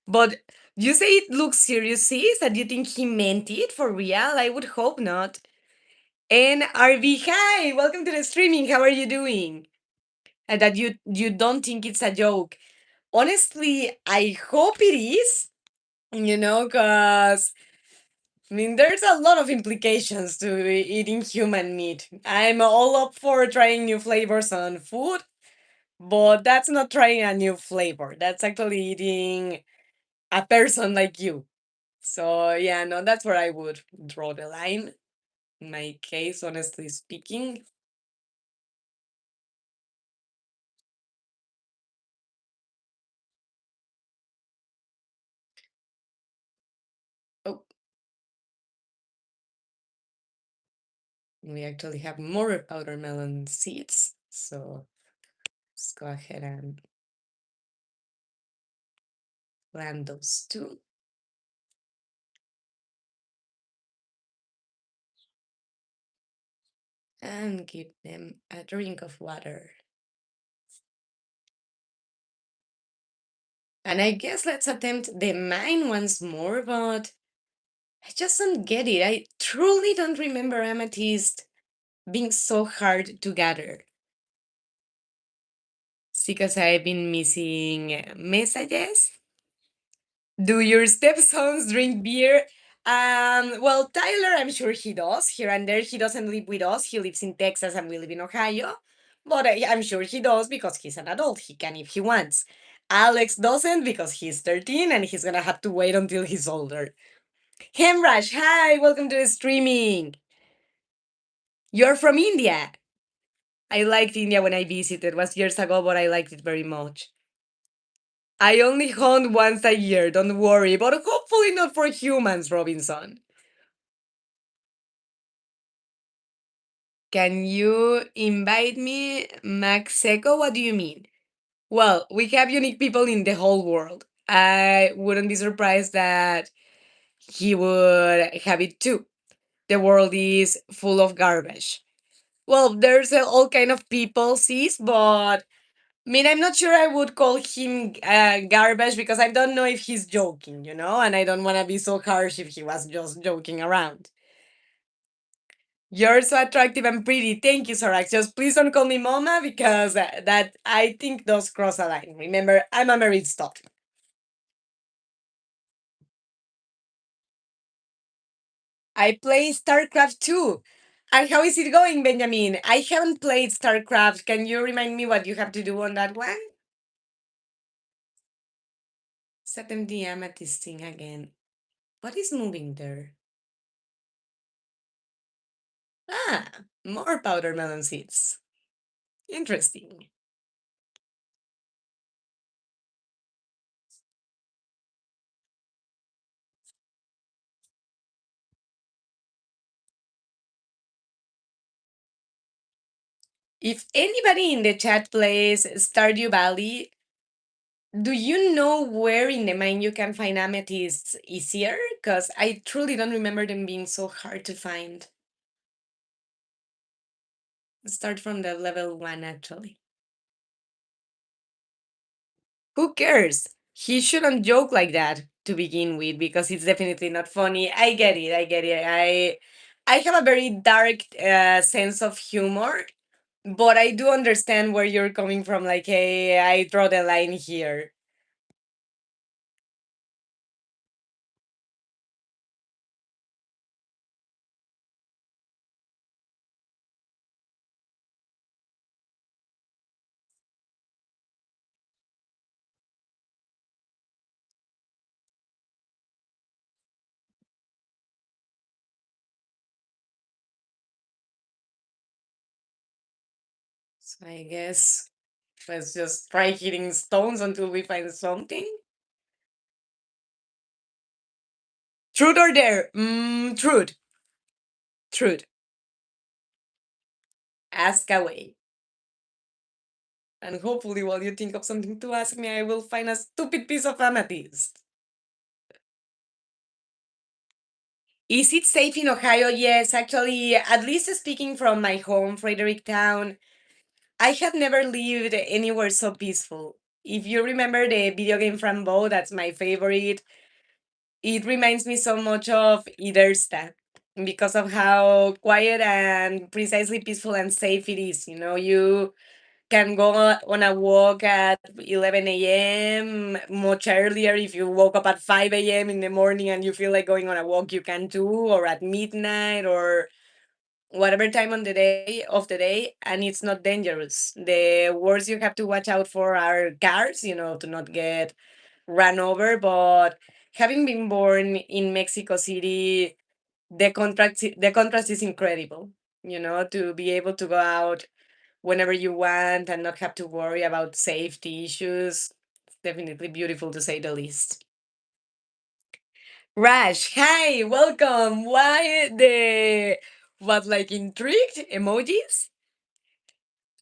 But you say it looks serious, sis? That you think he meant it for real? I would hope not. And RV, hi, welcome to the streaming. How are you doing? And that you don't think it's a joke. Honestly, I hope it is. Because I mean, there's a lot of implications to eating human meat. I'm all up for trying new flavors on food, but that's not trying a new flavor. That's actually eating a person like you. So, yeah, no, that's where I would draw the line. In my case, honestly speaking. Oh, we actually have more powder melon seeds. So, let's go ahead and plant those too and give them a drink of water. And I guess let's attempt the mine once more, but I just don't get it. I truly don't remember amethyst being so hard to gather. It's because I've been missing messages. Do your stepsons drink beer? Well, Tyler, I'm sure he does. Here and there, he doesn't live with us. He lives in Texas and we live in Ohio. But I'm sure he does because he's an adult. He can if he wants. Alex doesn't because he's 13 and he's gonna have to wait until he's older. Hemrash, hi, welcome to the streaming. You're from India. I liked India when I visited. It was years ago, but I liked it very much. I only hunt once a year, don't worry, but hopefully not for humans, Robinson. Can you invite me, Maxeco? What do you mean? Well, we have unique people in the whole world. I wouldn't be surprised that he would have it too. The world is full of garbage. Well, there's all kind of people, sis, but I mean, I'm not sure I would call him garbage because I don't know if he's joking, and I don't want to be so harsh if he was just joking around. You're so attractive and pretty. Thank you, Sorax. Just please don't call me Mama because that I think does cross a line. Remember, I'm a married stuff. I play StarCraft 2. And how is it going, Benjamin? I haven't played StarCraft. Can you remind me what you have to do on that one? Set them the amethyst thing again. What is moving there? Ah, more powder melon seeds. Interesting. If anybody in the chat plays Stardew Valley, do you know where in the mine you can find amethysts easier? Because I truly don't remember them being so hard to find. Start from the level 1, actually. Who cares? He shouldn't joke like that to begin with because it's definitely not funny. I get it. I have a very dark sense of humor, but I do understand where you're coming from. Like, hey, I draw the line here. So I guess let's just try hitting stones until we find something. Truth or dare? Truth. Truth. Ask away. And hopefully, while you think of something to ask me, I will find a stupid piece of amethyst. Is it safe in Ohio? Yes, actually, at least speaking from my home, Fredericktown, I have never lived anywhere so peaceful. If you remember the video game Frambo, that's my favorite, it reminds me so much of Idersta because of how quiet and precisely peaceful and safe it is. You know, you can go on a walk at 11 a.m. much earlier. If you woke up at 5 a.m. in the morning and you feel like going on a walk, you can too, or at midnight, or whatever time on the day of the day, and it's not dangerous. The worst you have to watch out for are cars, you know, to not get run over. But having been born in Mexico City, the contrast is incredible. You know, to be able to go out whenever you want and not have to worry about safety issues. It's definitely beautiful to say the least. Rash, hi, welcome. Why the what like intrigued emojis?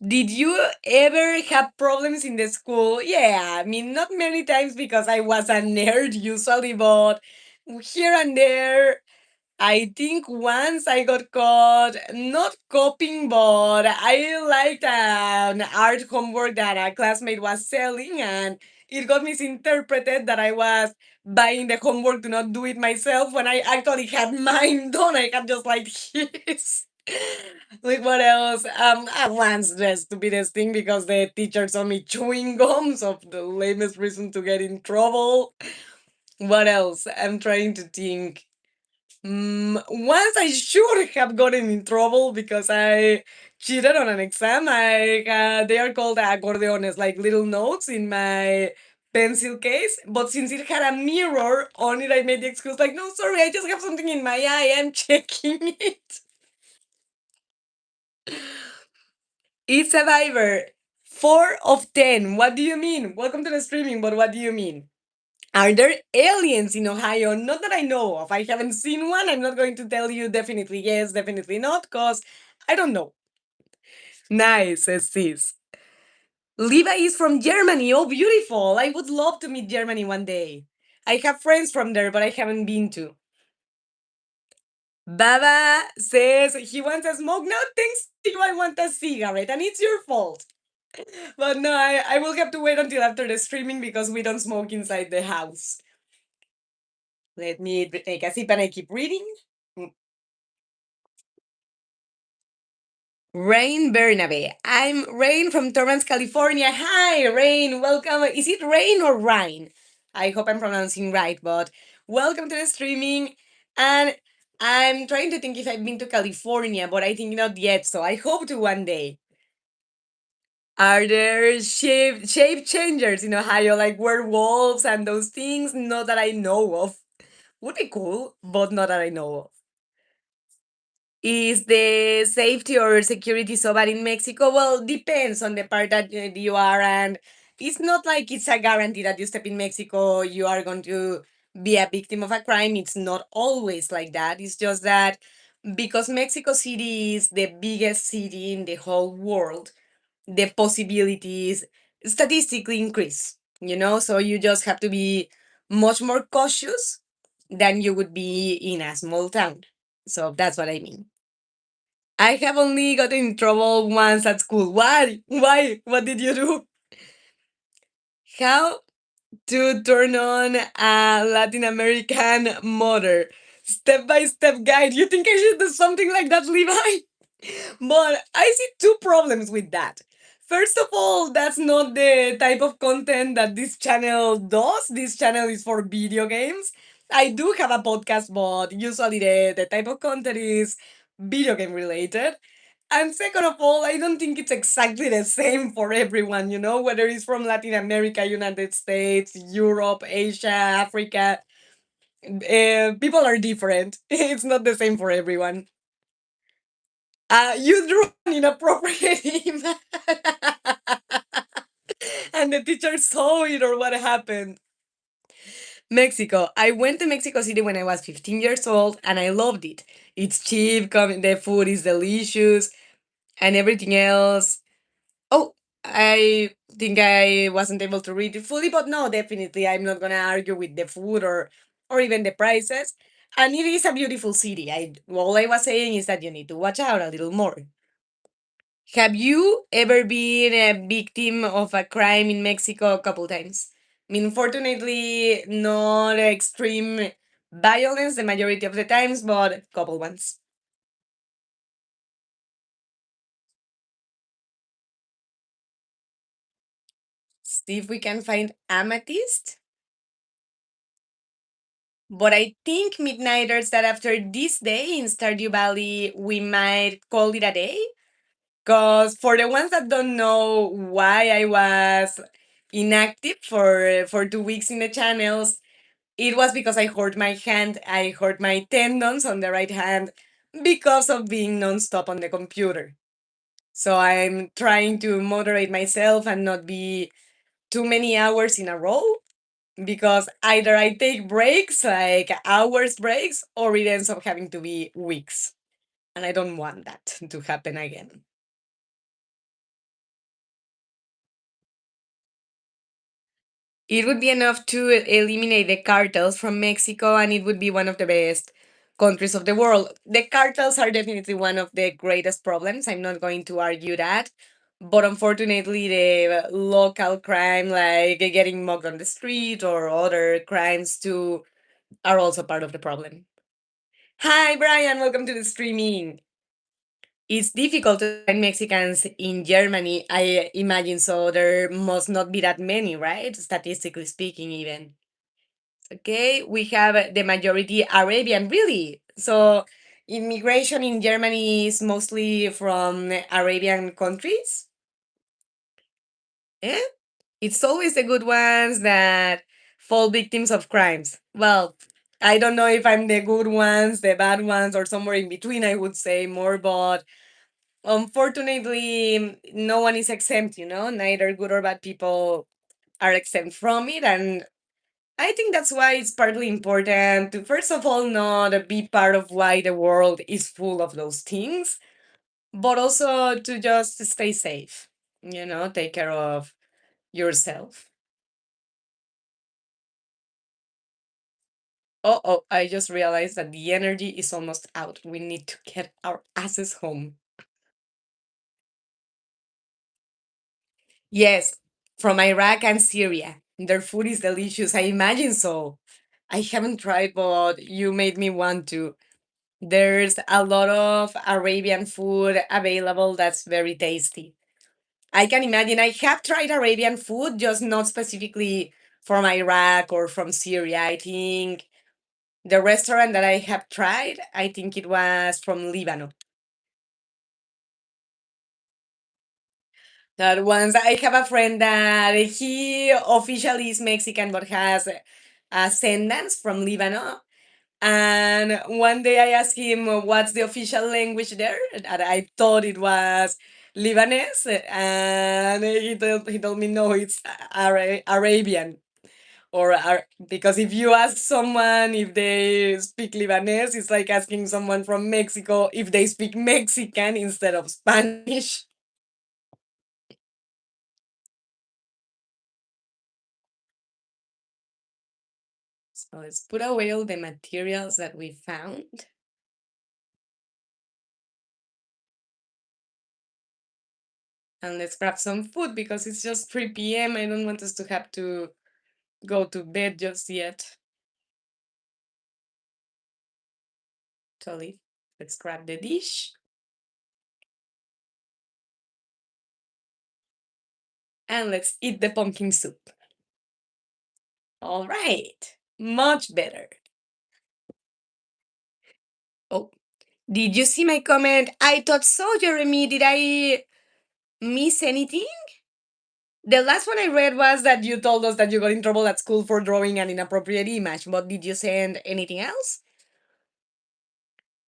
Did you ever have problems in the school? Yeah, I mean, not many times because I was a nerd usually, but here and there, I think once I got caught not copying, but I liked an art homework that a classmate was selling, and it got misinterpreted that I was buying the homework to not do it myself when I actually had mine done. I had just like his. Like what else? I once the stupidest thing because the teacher saw me chewing gums of the lamest reason to get in trouble. What else? I'm trying to think. Once I should have gotten in trouble because I cheated on an exam. They are called acordeones, like little notes in my pencil case. But since it had a mirror on it, I made the excuse like, no, sorry, I just have something in my eye. I'm checking it. It's Survivor. 4 of 10. What do you mean? Welcome to the streaming, but what do you mean? Are there aliens in Ohio? Not that I know of. I haven't seen one. I'm not going to tell you definitely yes, definitely not, because I don't know. Nice, says this. Liva is from Germany. Oh, beautiful. I would love to meet Germany one day. I have friends from there, but I haven't been to. Baba says he wants a smoke. No, thanks to you. I want a cigarette, and it's your fault. But no, I will have to wait until after the streaming because we don't smoke inside the house. Let me take a sip and I keep reading. Rain Bernabe. I'm Rain from Torrance, California. Hi, Rain. Welcome. Is it Rain or Ryan? I hope I'm pronouncing right, but welcome to the streaming. And I'm trying to think if I've been to California, but I think not yet. So I hope to one day. Are there shape changers in Ohio, like werewolves and those things? Not that I know of. Would be cool, but not that I know of. Is the safety or security so bad in Mexico? Well, depends on the part that you are, and it's not like it's a guarantee that you step in Mexico, you are going to be a victim of a crime. It's not always like that. It's just that because Mexico City is the biggest city in the whole world, the possibilities statistically increase, you know? So you just have to be much more cautious than you would be in a small town. So that's what I mean. I have only gotten in trouble once at school. Why? Why? What did you do? How to turn on a Latin American motor? Step by step guide. You think I should do something like that, Levi? But I see two problems with that. First of all, that's not the type of content that this channel does. This channel is for video games. I do have a podcast, but usually the type of content is video game related. And second of all, I don't think it's exactly the same for everyone, whether it's from Latin America, United States, Europe, Asia, Africa. People are different. It's not the same for everyone. You drew an inappropriate image, and the teacher saw it, or what happened? Mexico. I went to Mexico City when I was 15 years old, and I loved it. It's cheap, the food is delicious, and everything else. Oh, I think I wasn't able to read it fully, but no, definitely, I'm not gonna argue with the food or even the prices. And it is a beautiful city. All I was saying is that you need to watch out a little more. Have you ever been a victim of a crime in Mexico a couple times? I mean, fortunately, not extreme violence the majority of the times, but a couple ones. See if we can find amethyst. But I think midnighters that after this day in Stardew Valley, we might call it a day. Because for the ones that don't know why I was inactive for 2 weeks in the channels, it was because I hurt my hand. I hurt my tendons on the right hand because of being nonstop on the computer. So I'm trying to moderate myself and not be too many hours in a row because either I take breaks, like hours breaks, or it ends up having to be weeks. And I don't want that to happen again. It would be enough to eliminate the cartels from Mexico, and it would be one of the best countries of the world. The cartels are definitely one of the greatest problems. I'm not going to argue that. But unfortunately, the local crime, like getting mugged on the street or other crimes too, are also part of the problem. Hi, Brian. Welcome to the streaming. It's difficult to find Mexicans in Germany, I imagine, so there must not be that many, right? Statistically speaking, even. Okay, we have the majority Arabian, really. So immigration in Germany is mostly from Arabian countries. Eh? It's always the good ones that fall victims of crimes. Well, I don't know if I'm the good ones, the bad ones, or somewhere in between, I would say more, but unfortunately, no one is exempt, neither good or bad people are exempt from it. And I think that's why it's partly important to, first of all, not be part of why the world is full of those things, but also to just stay safe, take care of yourself. Oh, I just realized that the energy is almost out. We need to get our asses home. Yes, from Iraq and Syria. Their food is delicious. I imagine so. I haven't tried, but you made me want to. There's a lot of Arabian food available that's very tasty. I can imagine. I have tried Arabian food, just not specifically from Iraq or from Syria. I think the restaurant that I have tried, I think it was from Lebanon. That once I have a friend that he officially is Mexican but has ascendants from Lebanon. And one day I asked him what's the official language there, and I thought it was Lebanese, and he told me no, it's Arabian. Because if you ask someone if they speak Lebanese, it's like asking someone from Mexico if they speak Mexican instead of Spanish. So let's put away all the materials that we found. And let's grab some food because it's just 3 p.m. I don't want us to have to go to bed just yet. Totally. Let's grab the dish. And let's eat the pumpkin soup. All right. Much better. Oh, did you see my comment? I thought so, Jeremy. Did I miss anything? The last one I read was that you told us that you got in trouble at school for drawing an inappropriate image, but did you send anything else?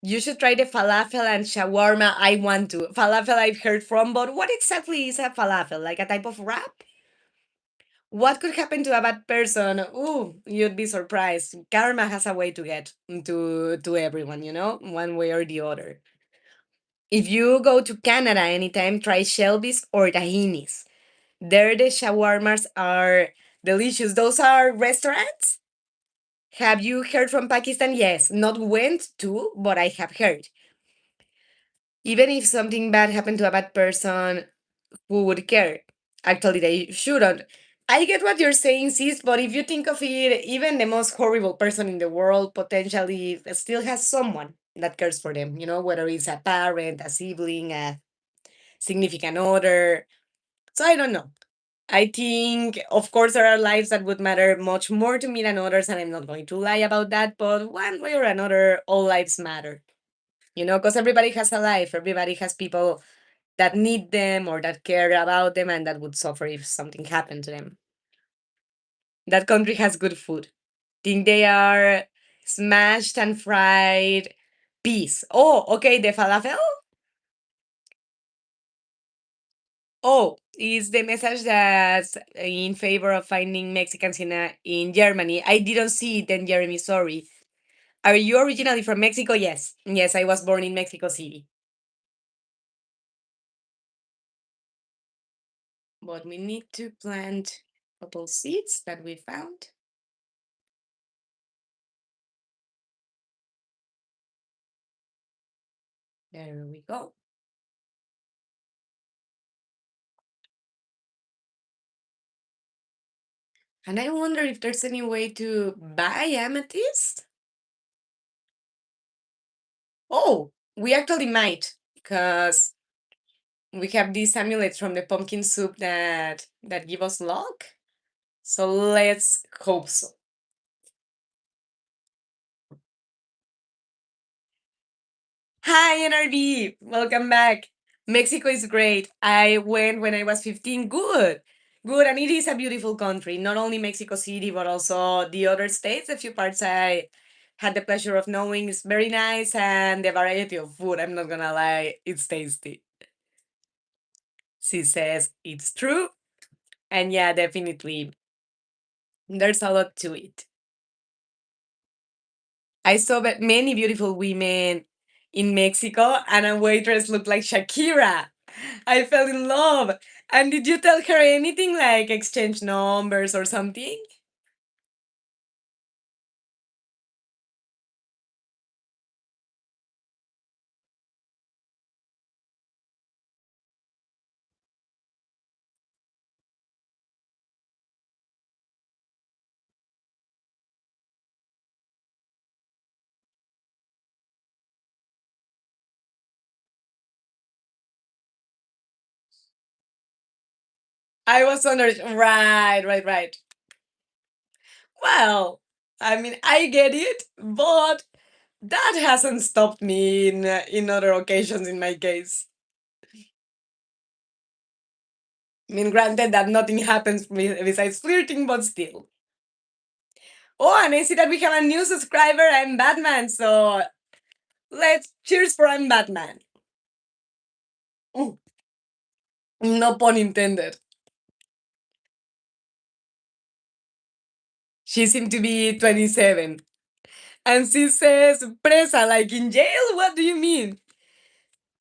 You should try the falafel and shawarma. I want to. Falafel I've heard from, but what exactly is a falafel? Like a type of wrap? What could happen to a bad person? Ooh, you'd be surprised. Karma has a way to get to everyone, one way or the other. If you go to Canada anytime, try Shelby's or Tahini's. There, the shawarmas are delicious. Those are restaurants. Have you heard from Pakistan? Yes, not went to, but I have heard. Even if something bad happened to a bad person, who would care? Actually, they shouldn't. I get what you're saying, sis, but if you think of it, even the most horrible person in the world potentially still has someone that cares for them, whether it's a parent, a sibling, a significant other. So I don't know. I think, of course, there are lives that would matter much more to me than others, and I'm not going to lie about that, but one way or another, all lives matter. Because everybody has a life, everybody has people that need them or that care about them and that would suffer if something happened to them. That country has good food. Think they are smashed and fried peas. Oh, okay, the falafel. Oh, is the message that's in favor of finding Mexicans in Germany. I didn't see it then, Jeremy. Sorry. Are you originally from Mexico? Yes. Yes, I was born in Mexico City. But we need to plant couple seeds that we found. There we go. And I wonder if there's any way to buy amethyst. Oh, we actually might, because we have these amulets from the pumpkin soup that give us luck. So let's hope so. Hi, NRB! Welcome back. Mexico is great. I went when I was 15. Good. Good. And it is a beautiful country. Not only Mexico City, but also the other states. A few parts I had the pleasure of knowing is very nice. And the variety of food, I'm not gonna lie, it's tasty. She says it's true. And yeah, definitely, there's a lot to it. I saw many beautiful women in Mexico, and a waitress looked like Shakira. I fell in love. And did you tell her anything like exchange numbers or something? I was under right, right, right. Well, I mean, I get it, but that hasn't stopped me in other occasions in my case. I mean, granted that nothing happens besides flirting, but still. Oh, and I see that we have a new subscriber. I'm Batman, so let's cheers for I'm Batman. Mm, no pun intended. She seemed to be 27. And she says, presa, like in jail? What do you mean?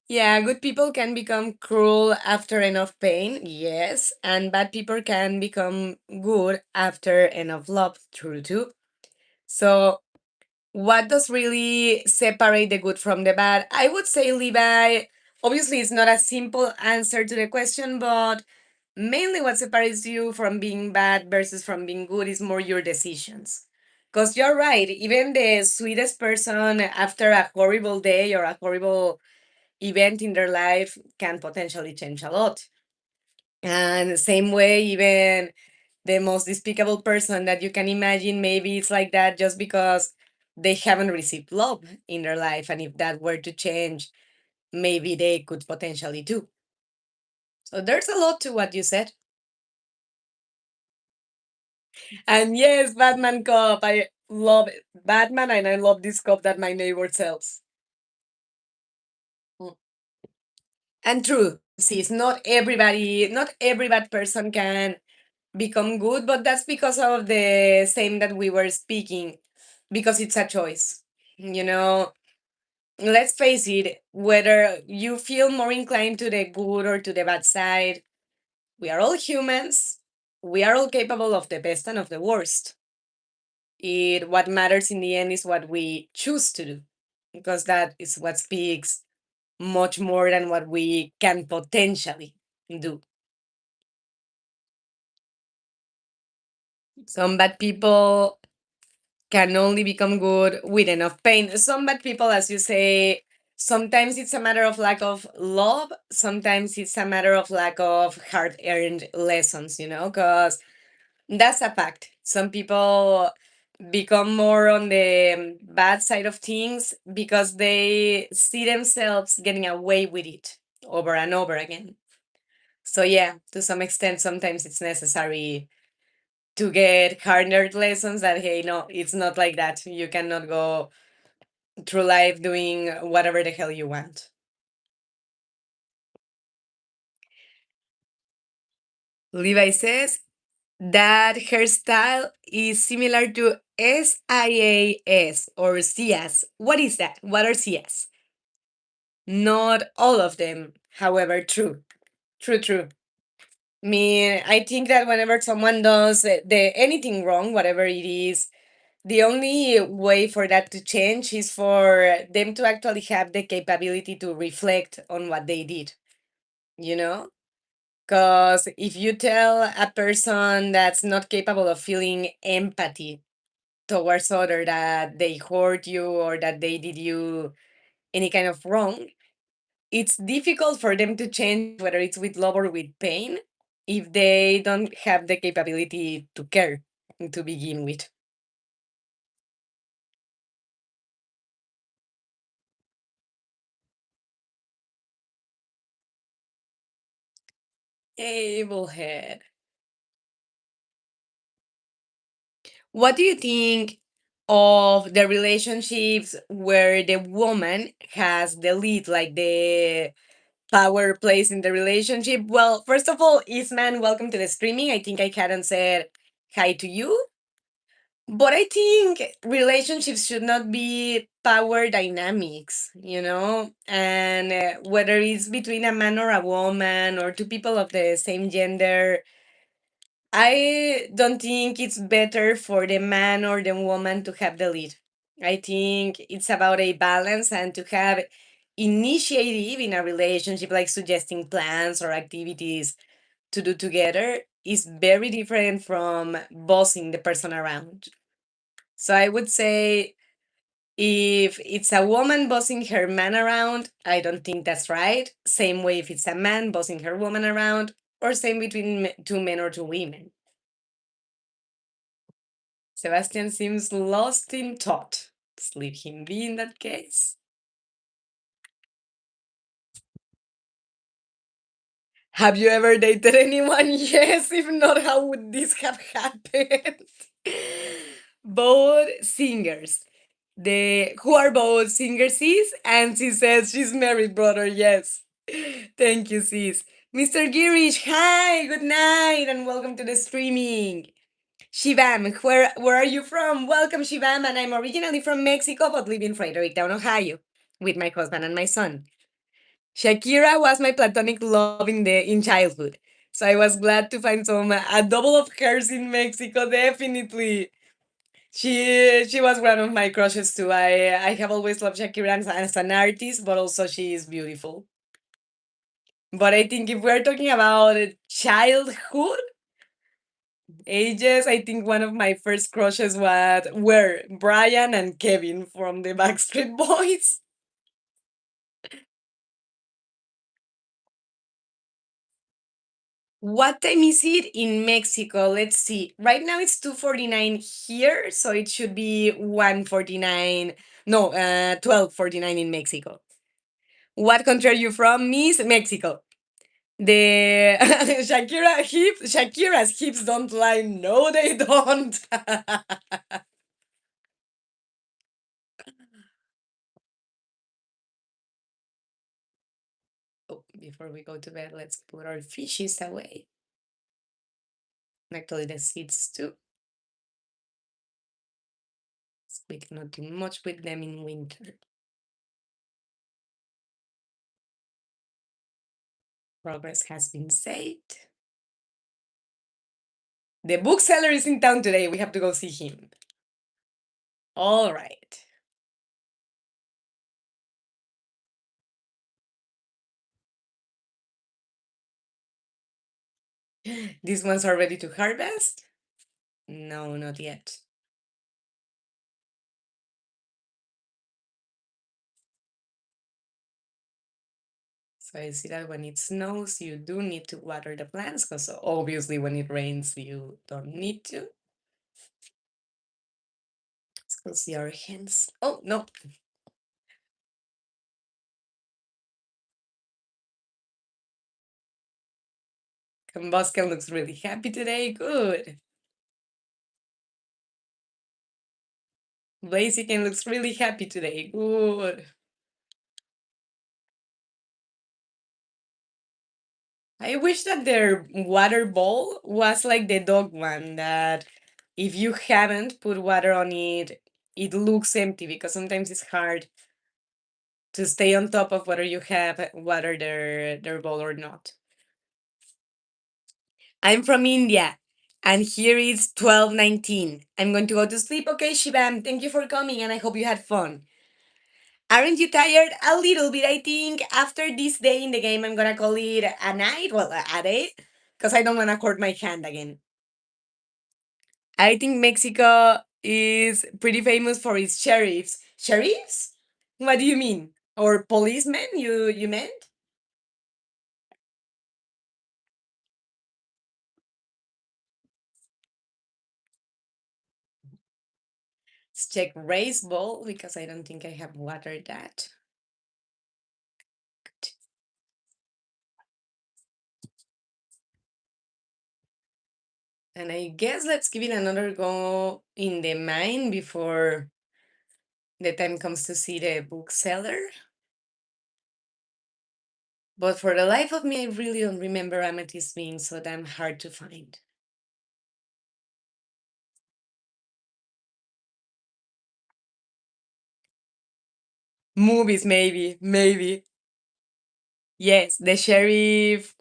Yeah, good people can become cruel after enough pain, yes, and bad people can become good after enough love, true too. So, what does really separate the good from the bad? I would say, Levi, obviously, it's not a simple answer to the question, but mainly what separates you from being bad versus from being good is more your decisions. Because you're right, even the sweetest person after a horrible day or a horrible event in their life can potentially change a lot. And the same way, even the most despicable person that you can imagine, maybe it's like that just because they haven't received love in their life. And if that were to change, maybe they could potentially do. So there's a lot to what you said. And yes, Batman cup. I love it. Batman, and I love this cup that my neighbor sells. Mm. And true, sis, not every bad person can become good, but that's because of the same that we were speaking, because it's a choice. You know, let's face it, whether you feel more inclined to the good or to the bad side, we are all humans. We are all capable of the best and of the worst. It what matters in the end is what we choose to do, because that is what speaks much more than what we can potentially do. Some bad people can only become good with enough pain. Some bad people, as you say, sometimes it's a matter of lack of love, sometimes it's a matter of lack of hard earned lessons, because that's a fact. Some people become more on the bad side of things because they see themselves getting away with it over and over again. So, yeah, to some extent, sometimes it's necessary to get hard-earned lessons that, hey, no, it's not like that. You cannot go through life doing whatever the hell you want. Levi says that hairstyle is similar to SIAS or SIAS. What is that? What are SIAS? Not all of them, however, true. True, true. I mean, I think that whenever someone does the anything wrong, whatever it is, the only way for that to change is for them to actually have the capability to reflect on what they did, you know? Because if you tell a person that's not capable of feeling empathy towards other that they hurt you or that they did you any kind of wrong, it's difficult for them to change whether it's with love or with pain if they don't have the capability to care to begin with. Ablehead. What do you think of the relationships where the woman has the lead, like the power plays in the relationship? Well, first of all, Isman, welcome to the streaming. I think I hadn't said hi to you. But I think relationships should not be power dynamics, and whether it's between a man or a woman or two people of the same gender, I don't think it's better for the man or the woman to have the lead. I think it's about a balance and to have initiative in a relationship, like suggesting plans or activities to do together, is very different from bossing the person around. So I would say if it's a woman bossing her man around, I don't think that's right. Same way if it's a man bossing her woman around, or same between two men or two women. Sebastian seems lost in thought. Just leave him be in that case. Have you ever dated anyone? Yes, if not, how would this have happened? Both singers. The who are both singers, sis, and she says she's married, brother. Yes. Thank you, sis. Mr. Girish, hi, good night, and welcome to the streaming. Shivam, where are you from? Welcome, Shivam, and I'm originally from Mexico, but live in Fredericktown, Ohio, with my husband and my son. Shakira was my platonic love in childhood, so I was glad to find some a double of hers in Mexico. Definitely, she was one of my crushes too. I have always loved Shakira as an artist, but also she is beautiful. But I think if we're talking about childhood, Ages, I think one of my first crushes were Brian and Kevin from the Backstreet Boys. What time is it in Mexico? Let's see. Right now it's 2:49 here, so it should be 1:49. No, 12:49 in Mexico. What country are you from, Miss Mexico? The Shakira's hips don't lie. No, they don't. Oh, before we go to bed, let's put our fishes away. Actually, the seeds too. We cannot do much with them in winter. Progress has been saved. The bookseller is in town today. We have to go see him. All right. These ones are ready to harvest? No, not yet. So I see that when it snows, you do need to water the plants because obviously when it rains, you don't need to. Let's go see our hens. Oh, no. Combusken looks really happy today. Good. Blaziken looks really happy today. Good. I wish that their water bowl was like the dog one, that if you haven't put water on it, it looks empty because sometimes it's hard to stay on top of whether you have water their bowl or not. I'm from India and here it's 12:19. I'm going to go to sleep. Okay, Shibam, thank you for coming and I hope you had fun. Aren't you tired? A little bit, I think. After this day in the game, I'm gonna call it a night. Well, a day, because I don't wanna hurt my hand again. I think Mexico is pretty famous for its sheriffs. Sheriffs? What do you mean? Or policemen? You meant? Let's check race ball because I don't think I have watered that. And I guess let's give it another go in the mine before the time comes to see the bookseller. But for the life of me, I really don't remember amethyst being so damn hard to find. Movies, maybe, maybe. Yes, the sheriff.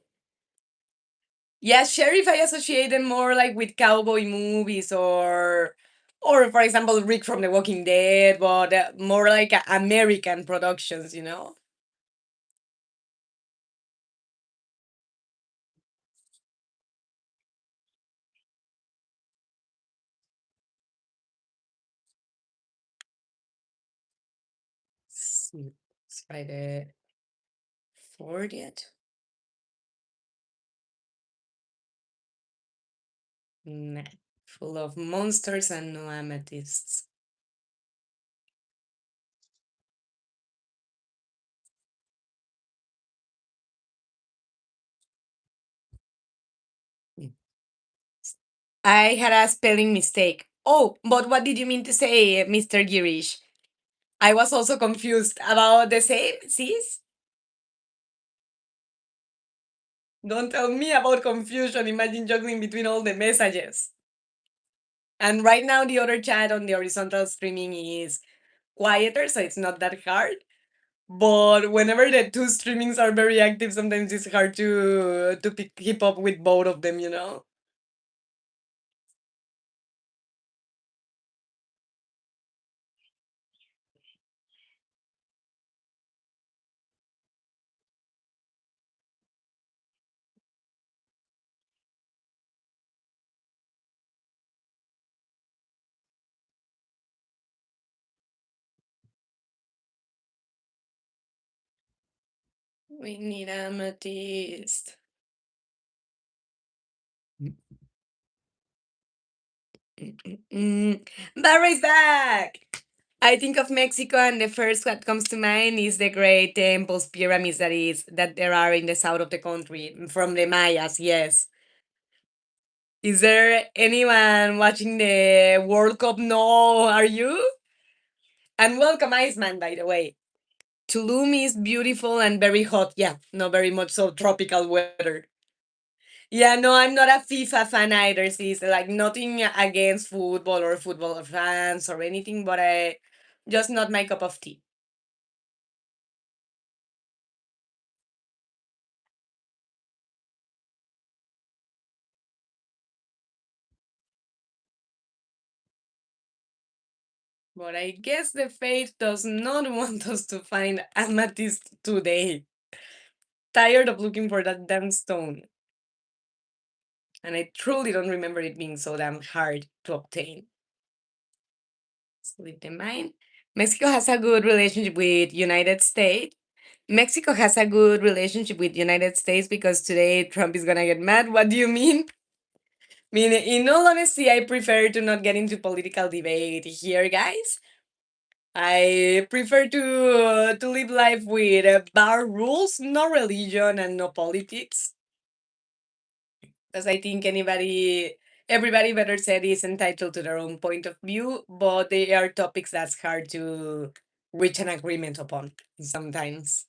Yeah, sheriff. I associate them more like with cowboy movies or for example, Rick from The Walking Dead, but more like American productions, you know. It's Friday 40th. Nah, full of monsters and no amethysts. Mm. I had a spelling mistake. Oh, but what did you mean to say, Mr. Girish? I was also confused about the same, sis. Don't tell me about confusion. Imagine juggling between all the messages. And right now, the other chat on the horizontal streaming is quieter, so it's not that hard. But whenever the two streamings are very active, sometimes it's hard to keep up with both of them, you know? We need amethyst. Mm. Barry's back! I think of Mexico, and the first what comes to mind is the great temples, pyramids that there are in the south of the country from the Mayas. Yes. Is there anyone watching the World Cup? No, are you? And welcome, Iceman, by the way. Tulum is beautiful and very hot. Yeah, not very much so tropical weather. Yeah, no, I'm not a FIFA fan either. Sis. Like nothing against football or football fans or anything, but I just not my cup of tea. But I guess the fate does not want us to find amethyst today. Tired of looking for that damn stone. And I truly don't remember it being so damn hard to obtain. Sleep the mind. Mexico has a good relationship with United States. Mexico has a good relationship with United States because today Trump is gonna get mad. What do you mean? I mean, in all honesty, I prefer to not get into political debate here, guys. I prefer to live life with bar rules, no religion and no politics. Because I think everybody better said is entitled to their own point of view, but they are topics that's hard to reach an agreement upon sometimes.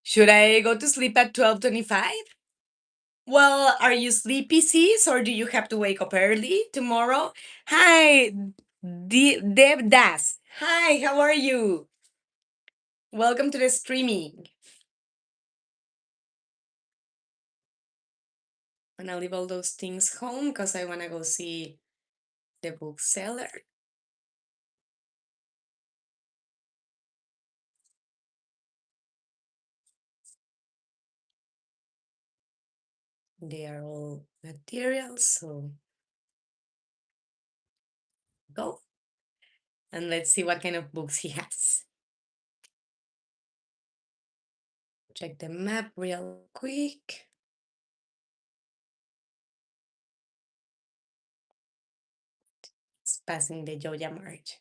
Should I go to sleep at 12:25? Well, are you sleepy, sis, or do you have to wake up early tomorrow? Hi, Deb Das. Hi, how are you? Welcome to the streaming. I'm gonna leave all those things home because I wanna go see the bookseller. They are all materials, so go and let's see what kind of books he has. Check the map real quick. It's passing the Joya March.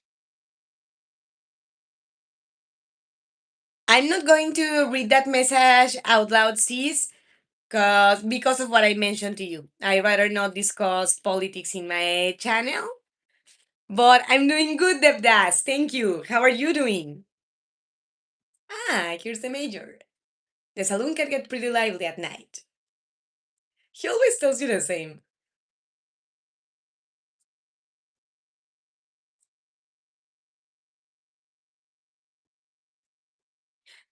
I'm not going to read that message out loud, sis, because of what I mentioned to you. I rather not discuss politics in my channel. But I'm doing good, Devdas. Thank you. How are you doing? Ah, here's the major. The saloon can get pretty lively at night. He always tells you the same.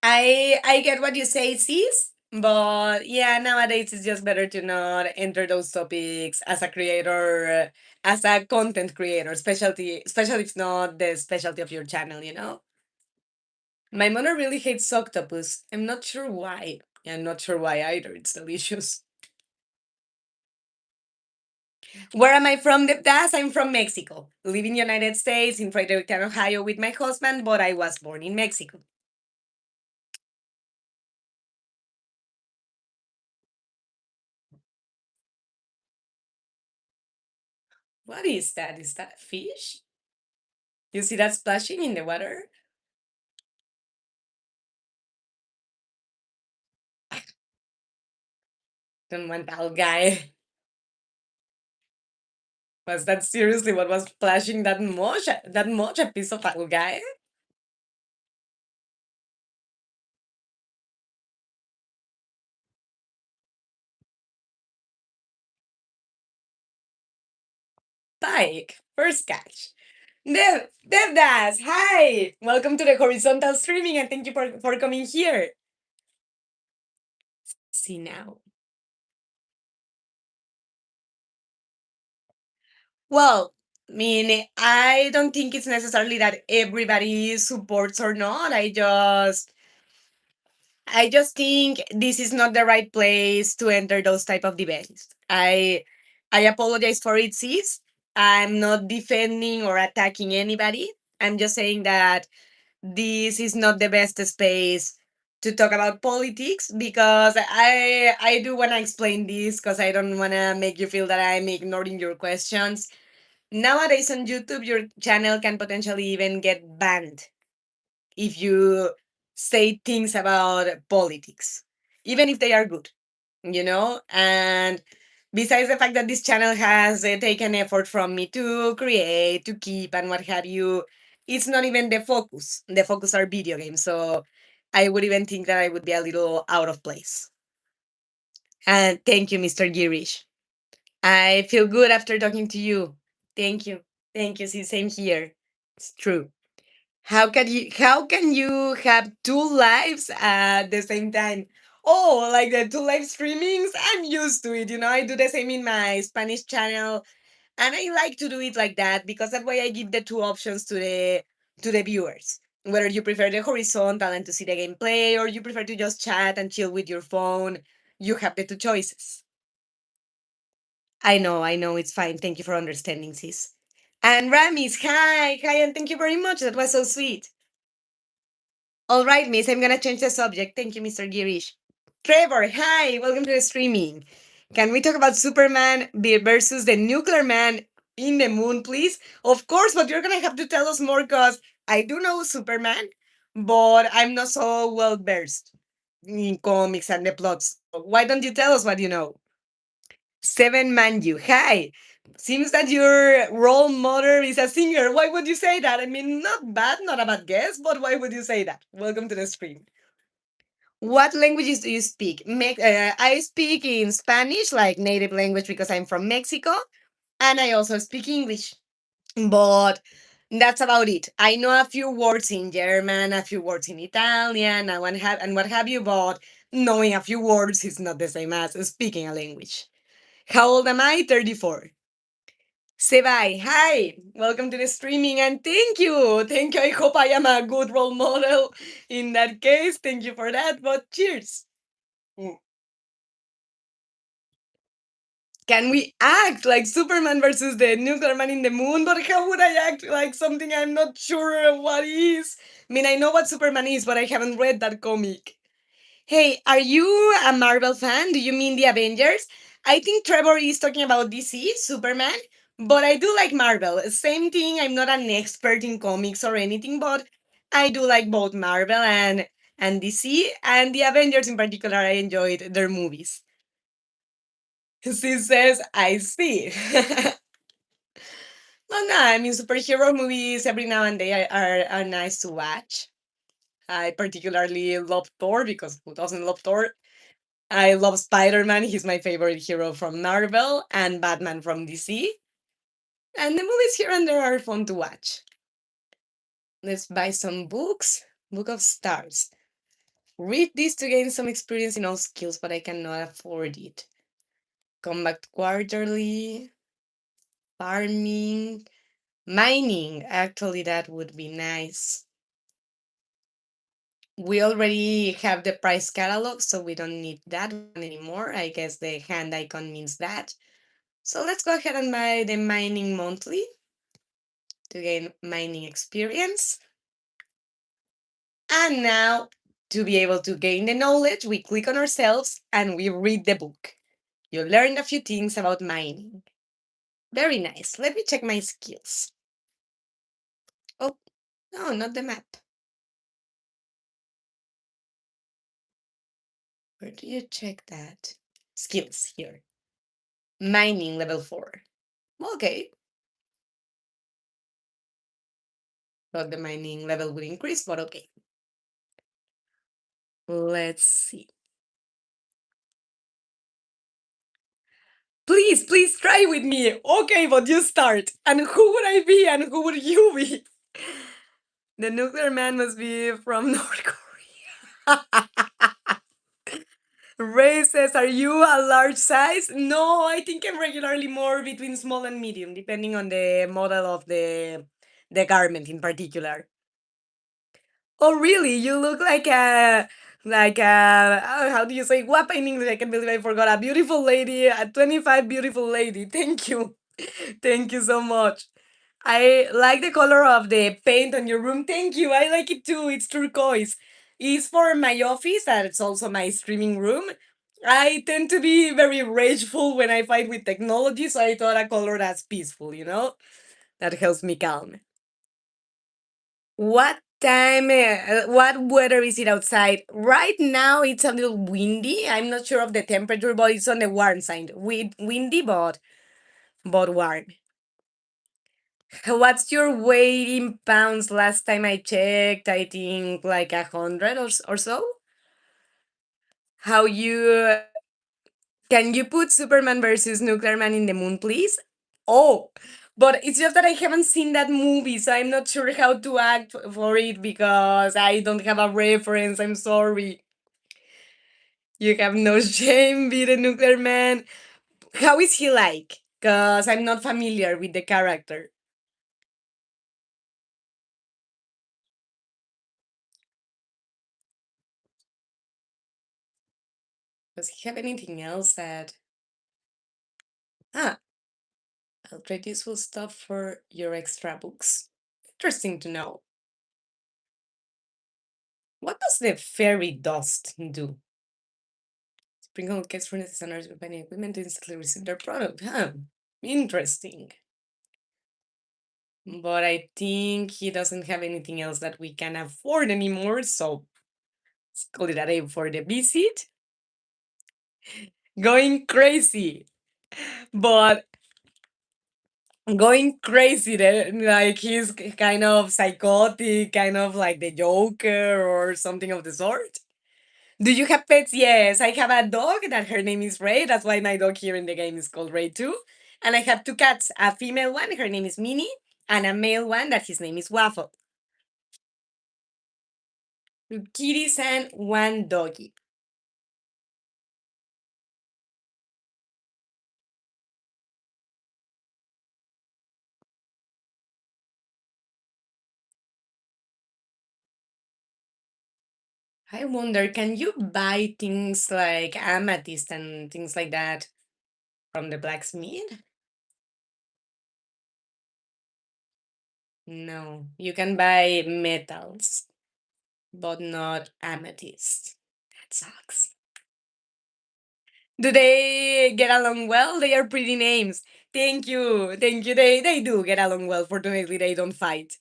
I get what you say, sis. But yeah, nowadays it's just better to not enter those topics as a creator, as a content creator, especially if it's not the specialty of your channel, you know? My mother really hates octopus. I'm not sure why. I'm not sure why either. It's delicious. Where am I from, Devdas? I'm from Mexico. Live in United States, in Fredericton, Ohio with my husband, but I was born in Mexico. What is that? Is that a fish? You see that splashing in the water? Don't want that guy. Was that seriously what was splashing that much? That much a piece of algae? Pike, first catch. Devdas, hi! Welcome to the horizontal streaming and thank you for coming here. See now. Well, I mean, I don't think it's necessarily that everybody supports or not. I just think this is not the right place to enter those type of debates. I apologize for it, sis. I'm not defending or attacking anybody. I'm just saying that this is not the best space to talk about politics because I do want to explain this because I don't want to make you feel that I'm ignoring your questions. Nowadays on YouTube, your channel can potentially even get banned if you say things about politics, even if they are good, And besides the fact that this channel has taken effort from me to create, to keep, and what have you, it's not even the focus. The focus are video games. So I would even think that I would be a little out of place. And thank you, Mr. Girish. I feel good after talking to you. Thank you. Thank you. See, same here. It's true. How can you have two lives at the same time? Oh, like the two live streamings? I'm used to it. I do the same in my Spanish channel, and I like to do it like that because that way I give the two options to the viewers. Whether you prefer the horizontal and to see the gameplay, or you prefer to just chat and chill with your phone, you have the two choices. I know, it's fine. Thank you for understanding, sis. And Ramis, hi, and thank you very much. That was so sweet. All right, miss, I'm gonna change the subject. Thank you, Mr. Girish. Trevor, hi, welcome to the streaming. Can we talk about Superman versus the nuclear man in the moon, please? Of course, but you're gonna have to tell us more because I do know Superman, but I'm not so well versed in comics and the plots. Why don't you tell us what you know? Seven Man You. Hi. Seems that your role model is a singer. Why would you say that? I mean, not bad, not a bad guess, but why would you say that? Welcome to the stream. What languages do you speak? I speak in Spanish, like native language, because I'm from Mexico, and I also speak English. But that's about it. I know a few words in German, a few words in Italian, and what have you, but knowing a few words is not the same as speaking a language. How old am I? 34. Sebai, hi, welcome to the streaming and thank you. Thank you. I hope I am a good role model in that case. Thank you for that, but cheers. Mm. Can we act like Superman versus the nuclear man in the moon? But how would I act like something I'm not sure what is? I mean, I know what Superman is, but I haven't read that comic. Hey, are you a Marvel fan? Do you mean the Avengers? I think Trevor is talking about DC, Superman, but I do like Marvel. Same thing, I'm not an expert in comics or anything, but I do like both Marvel and DC, and the Avengers in particular, I enjoyed their movies. She says, I see. Well, no, I mean, superhero movies every now and then are nice to watch. I particularly love Thor because who doesn't love Thor? I love Spider Man. He's my favorite hero from Marvel and Batman from DC. And the movies here and there are fun to watch. Let's buy some books. Book of Stars. Read this to gain some experience in all skills, but I cannot afford it. Combat quarterly, farming, mining. Actually, that would be nice. We already have the price catalog, so we don't need that one anymore. I guess the hand icon means that. So let's go ahead and buy the mining monthly to gain mining experience. And now, to be able to gain the knowledge, we click on ourselves and we read the book. You learned a few things about mining. Very nice. Let me check my skills. Oh, no, not the map. Where do you check that? Skills here. Mining level 4. Okay. Thought the mining level would increase, but okay. Let's see. Please try with me. Okay, but you start. And who would I be and who would you be? The nuclear man must be from North Korea. Ray says, are you a large size? No, I think I'm regularly more between small and medium, depending on the model of the garment in particular. Oh, really? You look like a how do you say guapa in English? I can't believe I forgot. A beautiful lady, a 25 beautiful lady. Thank you. Thank you so much. I like the color of the paint on your room. Thank you. I like it too. It's turquoise. is for my office, and it's also my streaming room. I tend to be very rageful when I fight with technology, so I thought a color that's peaceful, that helps me calm. What weather is it outside? Right now, it's a little windy. I'm not sure of the temperature, but it's on the warm side. Windy, but warm. What's your weight in pounds? Last time I checked, I think like 100 or so. How you Can you put Superman versus Nuclear Man in the moon, please? Oh, but it's just that I haven't seen that movie, so I'm not sure how to act for it because I don't have a reference. I'm sorry. You have no shame, be the Nuclear Man. How is he like? Because I'm not familiar with the character. Does he have anything else that. Ah, I'll trade useful stuff for your extra books. Interesting to know. What does the fairy dust do? Sprinkle gets for necessary with any equipment to instantly receive their product. Huh. Interesting. But I think he doesn't have anything else that we can afford anymore, so let's call it a day for the visit. Going crazy. But going crazy, like he's kind of psychotic, kind of like the Joker or something of the sort. Do you have pets? Yes, I have a dog that her name is Ray. That's why my dog here in the game is called Ray too. And I have two cats, a female one, her name is Minnie, and a male one that his name is Waffle. Two kitties and one doggy. I wonder, can you buy things like amethyst and things like that from the blacksmith? No, you can buy metals, but not amethyst. That sucks. Do they get along well? They are pretty names. Thank you. Thank you. They do get along well. Fortunately, they don't fight.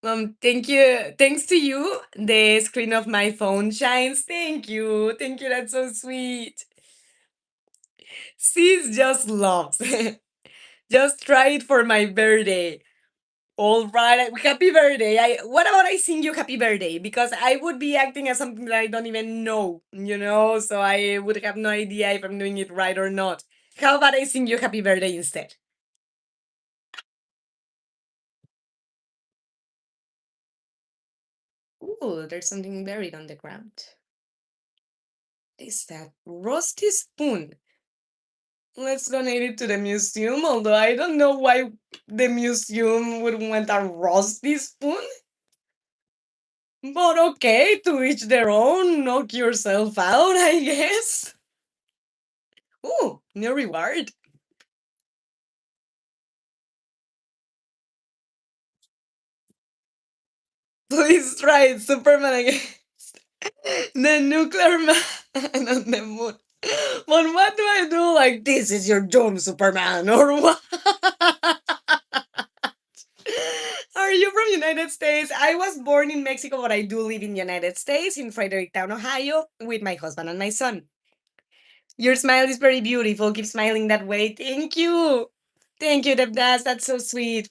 Thank you. Thanks to you, the screen of my phone shines. Thank you. Thank you. That's so sweet. Sis just loves. Just try it for my birthday. All right. Happy birthday. What about I sing you happy birthday? Because I would be acting as something that I don't even know, so I would have no idea if I'm doing it right or not. How about I sing you happy birthday instead? Ooh, there's something buried on the ground. What is that? Rusty spoon. Let's donate it to the museum, although I don't know why the museum would want a rusty spoon. But okay, to each their own, knock yourself out, I guess. Ooh, new reward. Please try it, Superman again. The nuclear man on the moon. But what do I do? Like, this is your doom, Superman, or what? Are you from United States? I was born in Mexico, but I do live in United States, in Fredericktown, Ohio, with my husband and my son. Your smile is very beautiful. Keep smiling that way. Thank you. Thank you, Devdas. That's so sweet.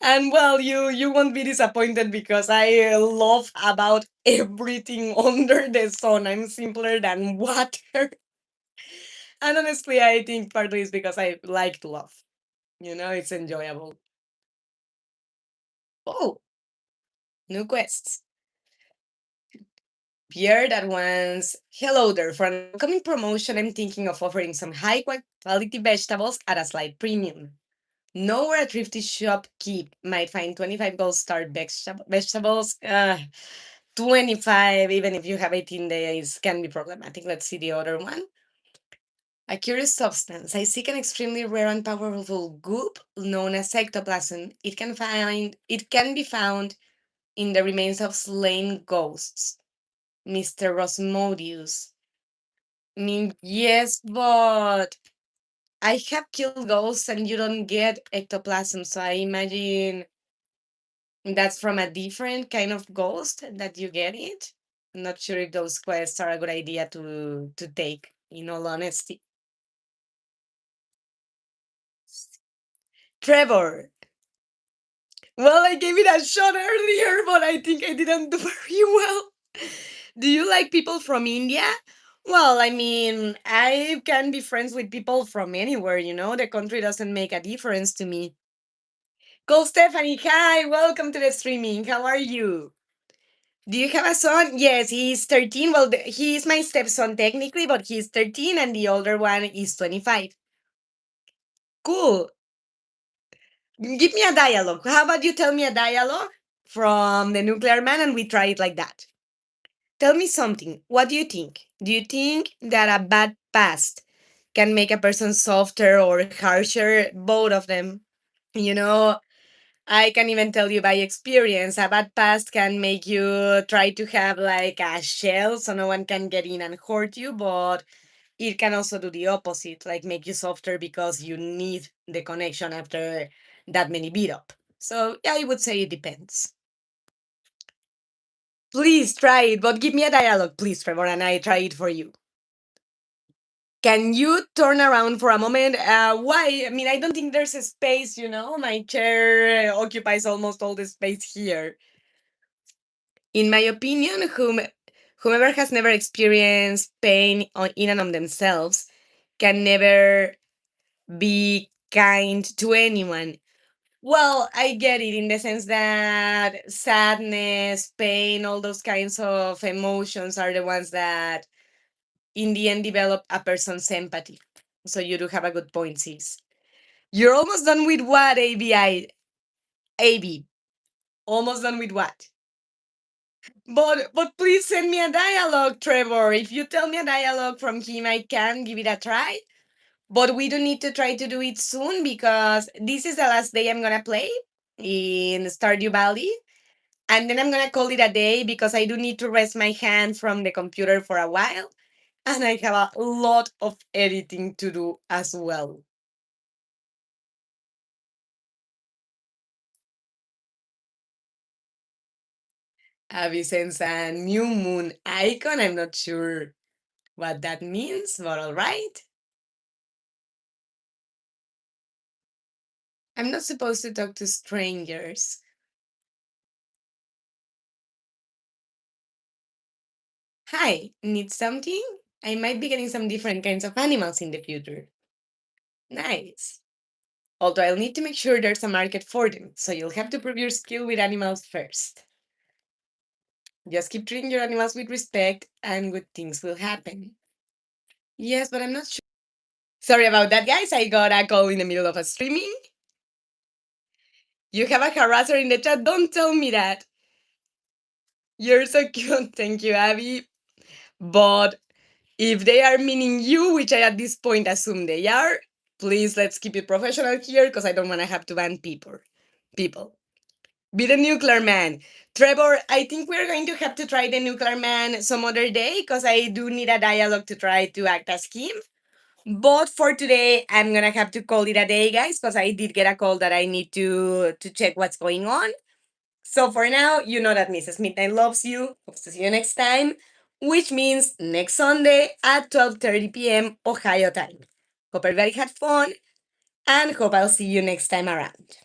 And well, you won't be disappointed because I love about everything under the sun. I'm simpler than water. And honestly, I think partly it's because I like to love. It's enjoyable. Oh, new quests. Pierre that wants, hello there. For an upcoming promotion, I'm thinking of offering some quality vegetables at a slight premium. Know where a thrifty shop keep might find 25 gold star vegetables. 25, even if you have 18 days, can be problematic. Let's see the other one. A curious substance. I seek an extremely rare and powerful goop known as ectoplasm. It can be found in the remains of slain ghosts, Mr. Rosmodius. I mean, yes, but I have killed ghosts and you don't get ectoplasm, so I imagine that's from a different kind of ghost that you get it. I'm not sure if those quests are a good idea to take, in all honesty. Trevor. Well, I gave it a shot earlier, but I think I didn't do very well. Do you like people from India? Well, I mean, I can be friends with people from anywhere. The country doesn't make a difference to me. Call Stephanie. Hi, welcome to the streaming. How are you? Do you have a son? Yes, he's 13. Well, he is my stepson technically, but he's 13 and the older one is 25. Cool. Give me a dialogue. How about you tell me a dialogue from the Nuclear Man and we try it like that? Tell me something. What do you think? Do you think that a bad past can make a person softer or harsher? Both of them. You know, I can even tell you by experience, a bad past can make you try to have like a shell so no one can get in and hurt you, but it can also do the opposite, like make you softer because you need the connection after that many beat up. So yeah, I would say it depends. Please try it, but give me a dialogue, please, Trevor, and I try it for you. Can you turn around for a moment? Why? I mean, I don't think there's a space. My chair occupies almost all the space here. In my opinion, whomever has never experienced pain in and on themselves can never be kind to anyone. Well, I get it in the sense that sadness, pain, all those kinds of emotions are the ones that in the end develop a person's empathy. So you do have a good point, sis. You're almost done with what, ABI? AB. Almost done with what? But please send me a dialogue, Trevor. If you tell me a dialogue from him, I can give it a try. But we do need to try to do it soon because this is the last day I'm gonna play in Stardew Valley. And then I'm gonna call it a day because I do need to rest my hand from the computer for a while. And I have a lot of editing to do as well. Abby sends a new moon icon. I'm not sure what that means, but all right. I'm not supposed to talk to strangers. Hi, need something? I might be getting some different kinds of animals in the future. Nice. Although I'll need to make sure there's a market for them, so you'll have to prove your skill with animals first. Just keep treating your animals with respect, and good things will happen. Yes, but I'm not sure. Sorry about that, guys. I got a call in the middle of a streaming. You have a harasser in the chat. Don't tell me that. You're so cute. Thank you, Abby. But if they are meaning you, which I at this point assume they are, please let's keep it professional here because I don't want to have to ban people. People. Be the nuclear man. Trevor, I think we're going to have to try the nuclear man some other day because I do need a dialogue to try to act as him. But for today, I'm gonna have to call it a day, guys, because I did get a call that I need to check what's going on. So for now, you know that Mrs. Midnight loves you. Hope to see you next time, which means next Sunday at 12:30 p.m. Ohio time. Hope everybody had fun and hope I'll see you next time around.